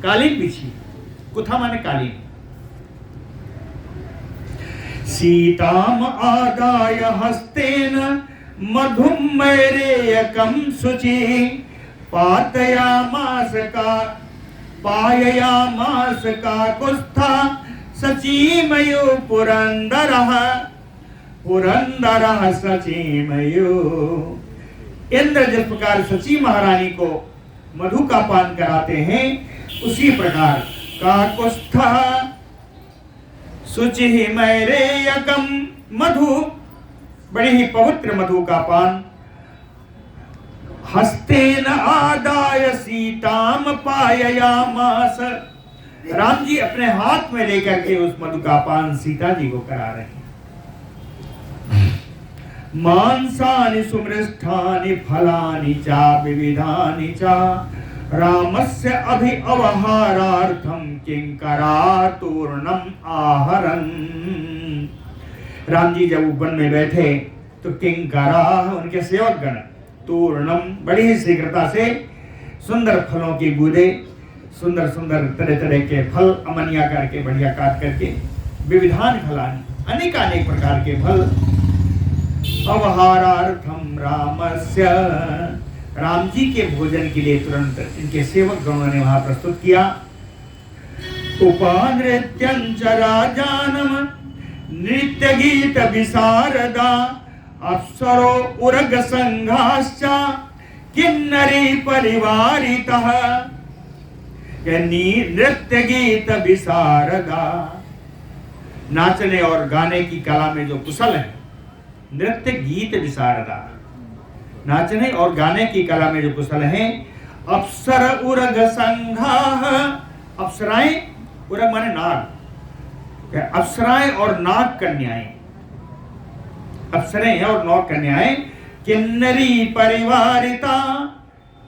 कालीन बिछी, कुथा माने कालीन। सीताम आदाय हस्तेन मधुम मैरेयकम शुचि पातयामास का कुस्था सचीमयो पुरंदरः पुरंदरः सचीमयो। इंद्र जिस प्रकार सची महारानी को मधु का पान कराते हैं, उसी प्रकार काकुस्था शुचि मैरेयकम, मधु, बड़ी ही पवित्र मधु का पान, हस्तेन आदाय सीताम पाययामास, राम जी अपने हाथ में लेकर के उस मधु का पान सीता जी को करा रहे हैं। मांसानि सुमृष्ठानि फलानि चा विविधानि चा रामस्य अभि अवहारार्थम किंकरातूर्णम आहरन्। राम जी जब वन में बैठे तो किंकरा, उनके सेवक गण, तूर्णम, बड़ी ही शीघ्रता से सुंदर फलों की बूंदे, सुंदर सुंदर तरह तरह के फल अमनिया करके, बढ़िया काट करके, विविधान फलानि, अनेक अनेक प्रकार के फल, अवहारार्थम रामस्य, राम जी के भोजन के लिए तुरंत इनके सेवक गणों ने वहां प्रस्तुत किया। उपानृत्यंच राजानम नृत्य गीत विशारदा अप्सरो उरग संघाश्च किन्नरी परिवारितः। नृत्य गीत विशारदा, नाचने और गाने की कला में जो कुशल है, नृत्य गीत विशारदा, नाचने और गाने की कला में जो कुशल हैं। अप्सर उरग संघाः, अप्सराएं, उरग माने नाग, अप्सराएं और नाग कन्याएं, अप्सरें और नाग कन्याएं, किन्नरी परिवारिता,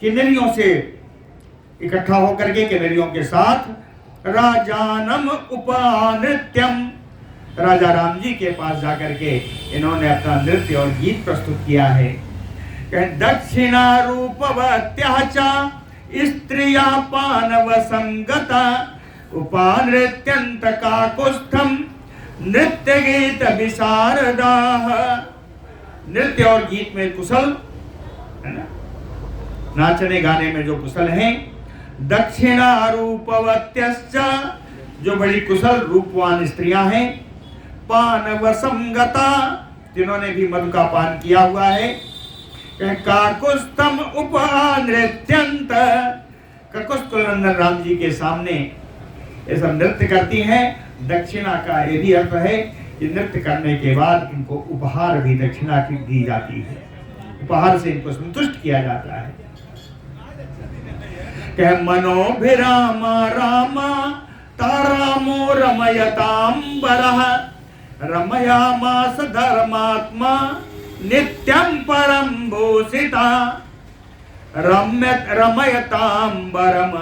किन्नरियों से इकट्ठा होकर के, किन्नरियों के साथ, राजानम उपानृत्यम, राजा राम जी के पास जाकर के इन्होंने अपना नृत्य और गीत प्रस्तुत किया है। दक्षिणा रूपवत्या च स्त्रिया पानव संगता उपानृत्यंत काकुस्थम नृत्य गीत विशारदाः। नृत्य और गीत में कुशल है ना, नाचने गाने में जो कुशल हैं। दक्षिणा रूपवत्यश्च, जो बड़ी कुशल रूपवान स्त्रियां हैं। पानव संगता, जिन्होंने भी मधु का पान किया हुआ है। काकुस्थम उपानृत्यंत, ककुस्थनंदन राम जी के सामने ये सब नृत्य करती हैं। दक्षिणा का ये भी अर्थ है कि नृत्य करने के बाद इनको उपहार भी दक्षिणा की दी जाती है, उपहार से इनको संतुष्ट किया जाता है। कह मनोभिरामा रामा तारामो रमयतांबरः रमयामास धर्मात्मा नित्यं परम भूषिता रमयतांबरम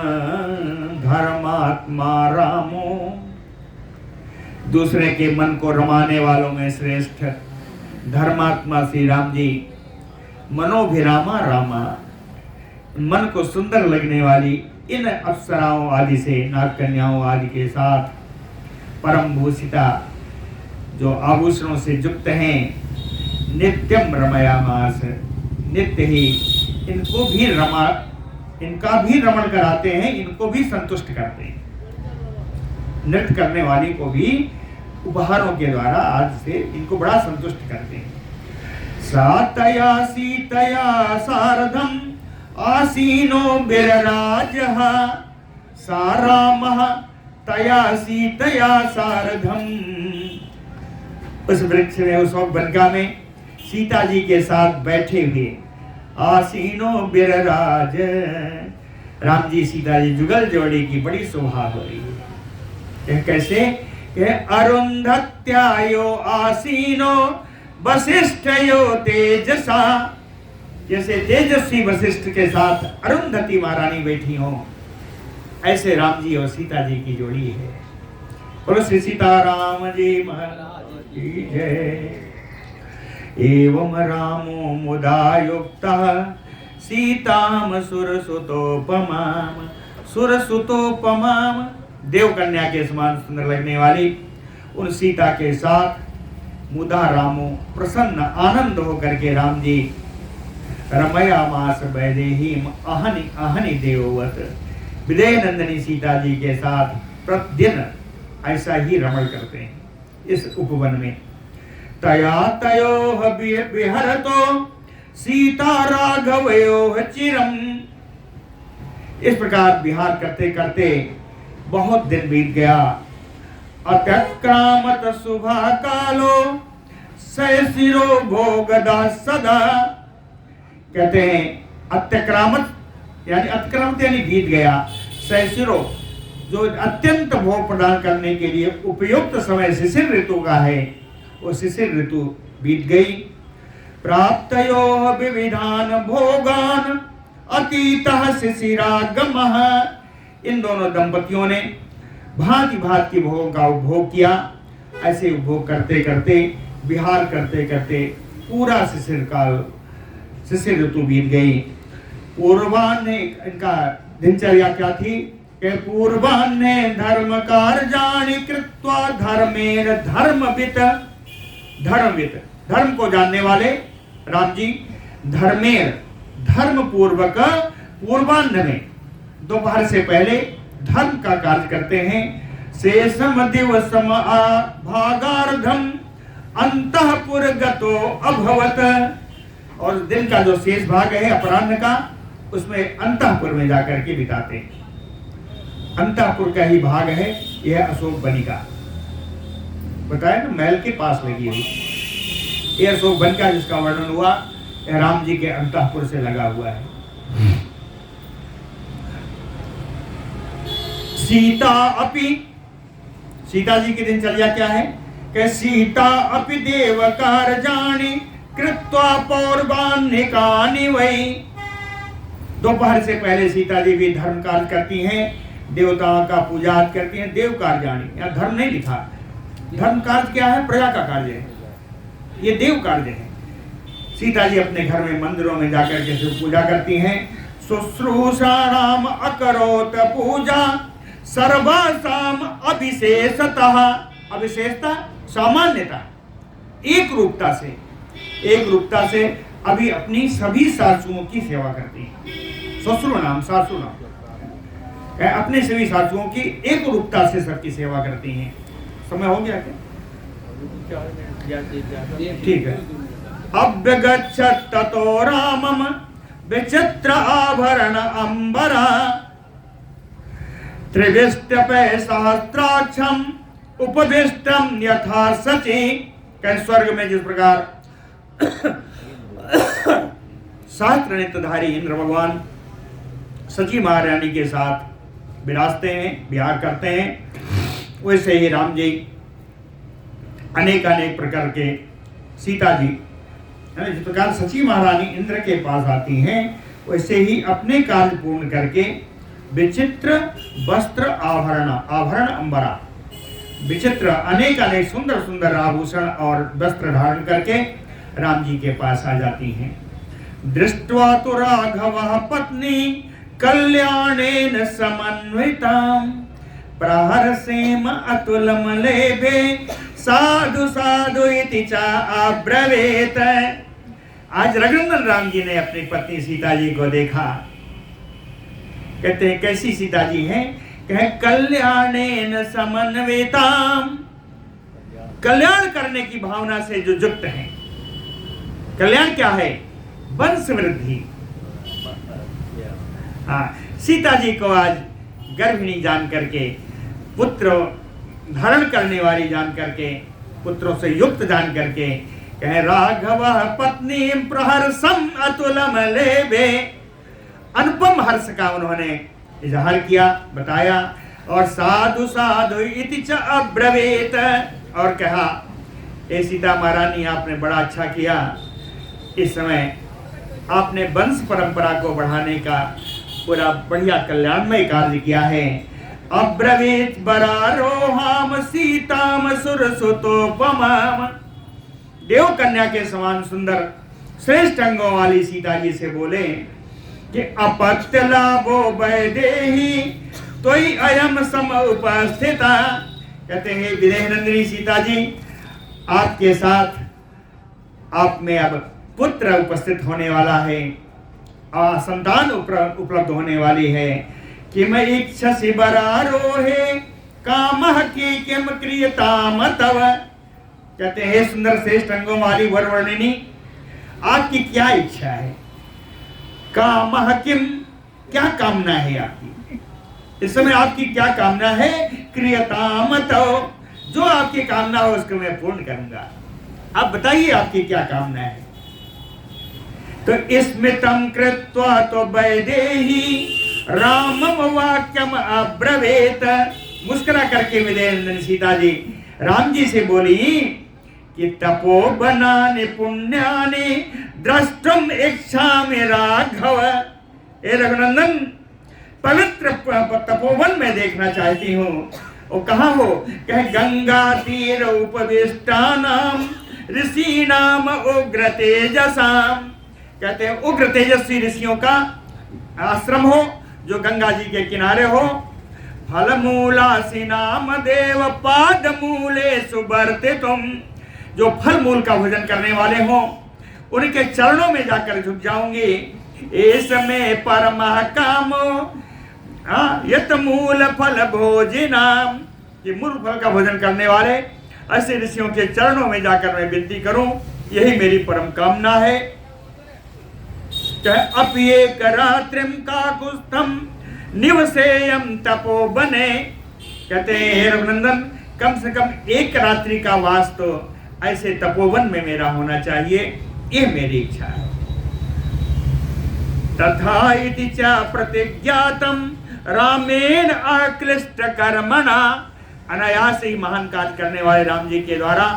धर्मात्मा रामो। दूसरे के मन को रमाने वालों में श्रेष्ठ धर्मात्मा श्री राम जी, मनोभिरामा रामा, मन को सुंदर लगने वाली इन अप्सराओं आदि से, नाग कन्याओं आदि के साथ परम भूषिता, जो आभूषणों से युक्त हैं, नित्यम रमयामास, नित्य ही इनका भी रमण कराते हैं, इनको भी संतुष्ट करते हैं। नृत्य करने वाली को भी उपहारों के द्वारा आज से इनको बड़ा संतुष्ट करते हैं। सातया सीतया सार्धम आसीनो बिरराजः सारामः तया सीतया सार्धम। उस वृक्ष में, उस बनका में सीता जी के साथ बैठे हुए आसीनो बिरराज, राम जी सीता जी जुगल जोड़ी की बड़ी शोभा हो रही है। कैसे? अरुंधत्यायो आसीनो वसिष्ठयो तेजसा, जैसे तेजस्वी वशिष्ठ के साथ अरुंधति महारानी बैठी हो, ऐसे राम जी और सीता जी की जोड़ी है। बोलो श्री सीताराम जी महाराज की जय। एवं रामो मुदा युक्तः सीताम सुरसुतोपमाम, सुरसुतोपमाम, देव कन्या के समान सुंदर लगने वाली उन सीता के साथ मुदा रामो, प्रसन्न आनंद होकर के राम जी रमयामास वैदेहीम अहनि अहनि देववत, विदेह नंदनी सीता जी के साथ प्रतिदिन ऐसा ही रमण करते हैं इस उपवन में। तया तयोः विहरतो सीता राघवयोः चिरम, इस प्रकार विहार करते करते बहुत दिन बीत गया। अत्यक्रामत शुभा कालो सयसिरो भोगदा सदा, कहते हैं अत्यक्रामत यानी अतिक्रमत यानी बीत गया, सयसिरो जो अत्यंत भोग प्रदान करने के लिए उपयुक्त समय शिशिर ऋतु का है, वो शिशिर ऋतु बीत गई। प्राप्तयोः विविधान भोगान अतीतः शिशिरागमः, इन दोनों दंपतियों ने भांति भांति के भोगों का उपभोग किया। ऐसे उपभोग करते करते, विहार करते करते पूरा शिशिर काल, शिशिर ऋतु बीत गई। पूर्वान्ने, इनका दिनचर्या क्या थी कि पूर्वान्ने धर्म कार्याणि कृत्वा धर्मेर धर्मवित, धर्मवित धर्म को जानने वाले राम जी, धर्मेर धर्म पूर्वक, पूर्वान्ह में दोपहर से पहले धर्म का कार्य करते हैं। शेषम दिवसम भागार्धम अंतःपुर गतो अभवत, और दिन का जो शेष भाग है अपराह्न का, उसमें अंतःपुर में जाकर के बिताते हैं। अंतःपुर का ही भाग है यह अशोक बनिका, बताया ना, महल के पास लगी हुई यह अशोक बनिका जिसका वर्णन हुआ, यह राम जी के अंतःपुर से लगा हुआ है। सीता अपि, सीता जी की दिनचर्या क्या है कि सीता अपि देव कार्याणि कृत्वा पौर्वान्हिकानि वै, दोपहर से पहले सीता जी भी धर्म कार्य करती हैं, देवताओं का पूजा करती हैं। देव कार्याणि, यहाँ धर्म नहीं लिखा, धर्म कार्य क्या है? प्रजा का कार्य है, ये देव कार्य है। सीता जी अपने घर में मंदिरों में जाकर के शिव पूजा करती हैं। शुश्रूषाणाम अकरोत पूजा सर्वासाम अभिशेषतः, अभिशेषता सामान्यता, एक रूपता से, एक रूपता से अभी अपनी सभी सासुओं की सेवा करती हैं। ससुर नाम, सासु नाम, अपने सभी सासुओं की एक रूपता से सबकी सेवा करती हैं। समय हो गया क्या? ठीक है। अभ्यगच्छत् ततो रामम विचित्र आभरण अंबरा त्रिविष्टपे सहस्त्राक्षम उपविष्टम यथा सची, कह स्वर्ग में जिस प्रकार सहस्त्र नेत्रधारी इंद्र भगवान सची महारानी के साथ विराजते हैं, विहार करते हैं, वैसे ही राम जी अनेक अनेक प्रकार के, सीता जी जिस प्रकार सची महारानी इंद्र के पास आती हैं, वैसे ही अपने कार्य पूर्ण करके विचित्र वस्त्र आभरण अंबरा, विचित्र अनेक अनेक सुंदर सुंदर आभूषण और वस्त्र धारण करके राम जी के पास आ जाती हैं। दृष्ट्वा तो राघवः पत्नी कल्याणेन समन्विताम् प्रहर्षेम अतुलमलेभे साधु साधु इति च अब्रवीत। आज रघुनंदन राम जी ने अपनी पत्नी सीता जी को देखा। कहते हैं कैसी सीता जी हैं? कहे कल्याणेन समन्विताम्, कल्याण करने की भावना से जो युक्त हैं। कल्याण क्या है? वंश वृद्धि। हाँ, सीता जी को आज गर्भिणी जान करके, पुत्र धारण करने वाली जान करके, पुत्रों से युक्त जान करके कहे राघव पत्नी प्रहर्षम अतुलम लेभे। अनुपम हर्ष का उन्होंने इजहार किया, बताया। और साधु साधु इति च अब्रवीत, और कहा ए सीता महारानी आपने बड़ा अच्छा किया, इस समय आपने वंश परंपरा को बढ़ाने का पूरा बढ़िया कल्याणमय कार्य किया है। अब्रवीत बरारोहाम सीताम सुरसुतोपमाम। देव कन्या के समान सुंदर श्रेष्ठ अंगों वाली सीता जी से बोले कि अपत्य लाभो वैदेही तोई अयम सम उपस्थिता। कहते हैं विदेह नंदिनी सीता जी, आपके साथ आप में अब पुत्र उपस्थित होने वाला है, संतान उपलब्ध होने वाली है। कि मैं इच्छसि बरारोहे कामः की किम क्रियताम तव। कहते हैं सुंदर श्रेष्ठ अंगों वाली वरवर्णिनी, आपकी क्या इच्छा है? कामः किम, क्या कामना है आपकी? इस समय आपकी क्या कामना है? क्रियताम तव, जो आपकी कामना हो उसको मैं पूर्ण करूंगा। आप बताइए आपकी क्या कामना है? तो स्मितम कृत्वा तो वैदेही रामम वाक्यम अब्रवीत। मुस्कुरा करके विदेह सीता जी राम जी से बोली कि तपोवनानि पुण्यानि द्रष्टुम इच्छामि राघव। ए रघुनंदन, पवित्र तपोवन में देखना चाहती हूँ। वो कहाँ हो? कहे गंगा तीर उपविष्टानाम ऋषीणाम उग्र तेजसाम। कहते हैं उग्र तेजस्वी ऋषियों का आश्रम हो, जो गंगा जी के किनारे हो। फल मूलासी नाम देव पाद मूले सुबरते तुम, जो फल मूल का भोजन करने वाले हो, उनके चरणों में जाकर झुक जाऊंगी। इस में परम कामो यत मूल फल भोजनाम। ये मूल फल का भोजन करने वाले ऐसे ऋषियों के चरणों में जाकर मैं विनती करूं, यही मेरी परम कामना है। अपयेक रात्रिम काकुस्थम निवसेयम तपोवने। कहते हैं हे रघुनंदन, कम से कम एक रात्रि का वास तो ऐसे तपोवन में मेरा होना चाहिए, ये मेरी इच्छा है। तथा इति च प्रतिज्ञातम रामेण अक्लिष्ट कर्मणा। अनायास ही महान कार्य करने वाले राम जी के द्वारा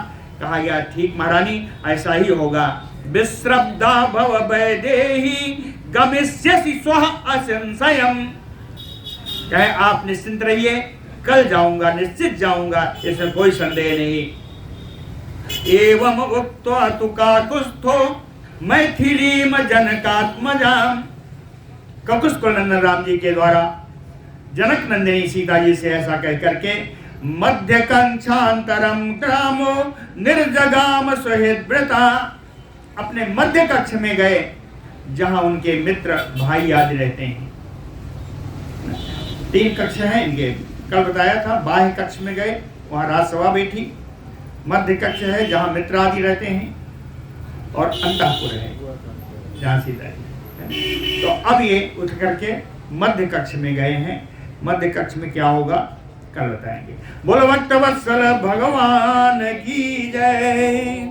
कहा गया, ठीक महारानी ऐसा ही होगा। विश्रब्धा भव वैदेही गमिष्यसि स्वः असंशयम्। कहे आप निश्चिंत रहिए, कल जाऊंगा, निश्चित जाऊंगा, इसमें कोई संदेह नहीं। एवं उक्त्वा तु काकुस्थो मैथिलीम जनकात्मजाम। ककुस्थ नंदन राम जी के द्वारा जनक नंदिनी सीता जी से ऐसा कह करके मध्य कंछांतरम ग्रामो निर्जगाम सुहृद्व्रता। अपने मध्य कक्ष में गए, जहां उनके मित्र भाई आदि रहते हैं। 3 कक्ष हैं इनके, कल बताया था। बाह्य कक्ष में गए, वहां राजसभा बैठी। मध्य कक्ष है जहां मित्र आदि रहते हैं, और अंतःपुर है जहां सीता जी। तो अब ये उठ करके मध्य कक्ष में गए हैं। मध्य कक्ष में क्या होगा कल बताएंगे। बोलो भक्त वत्सल भगवान की जय।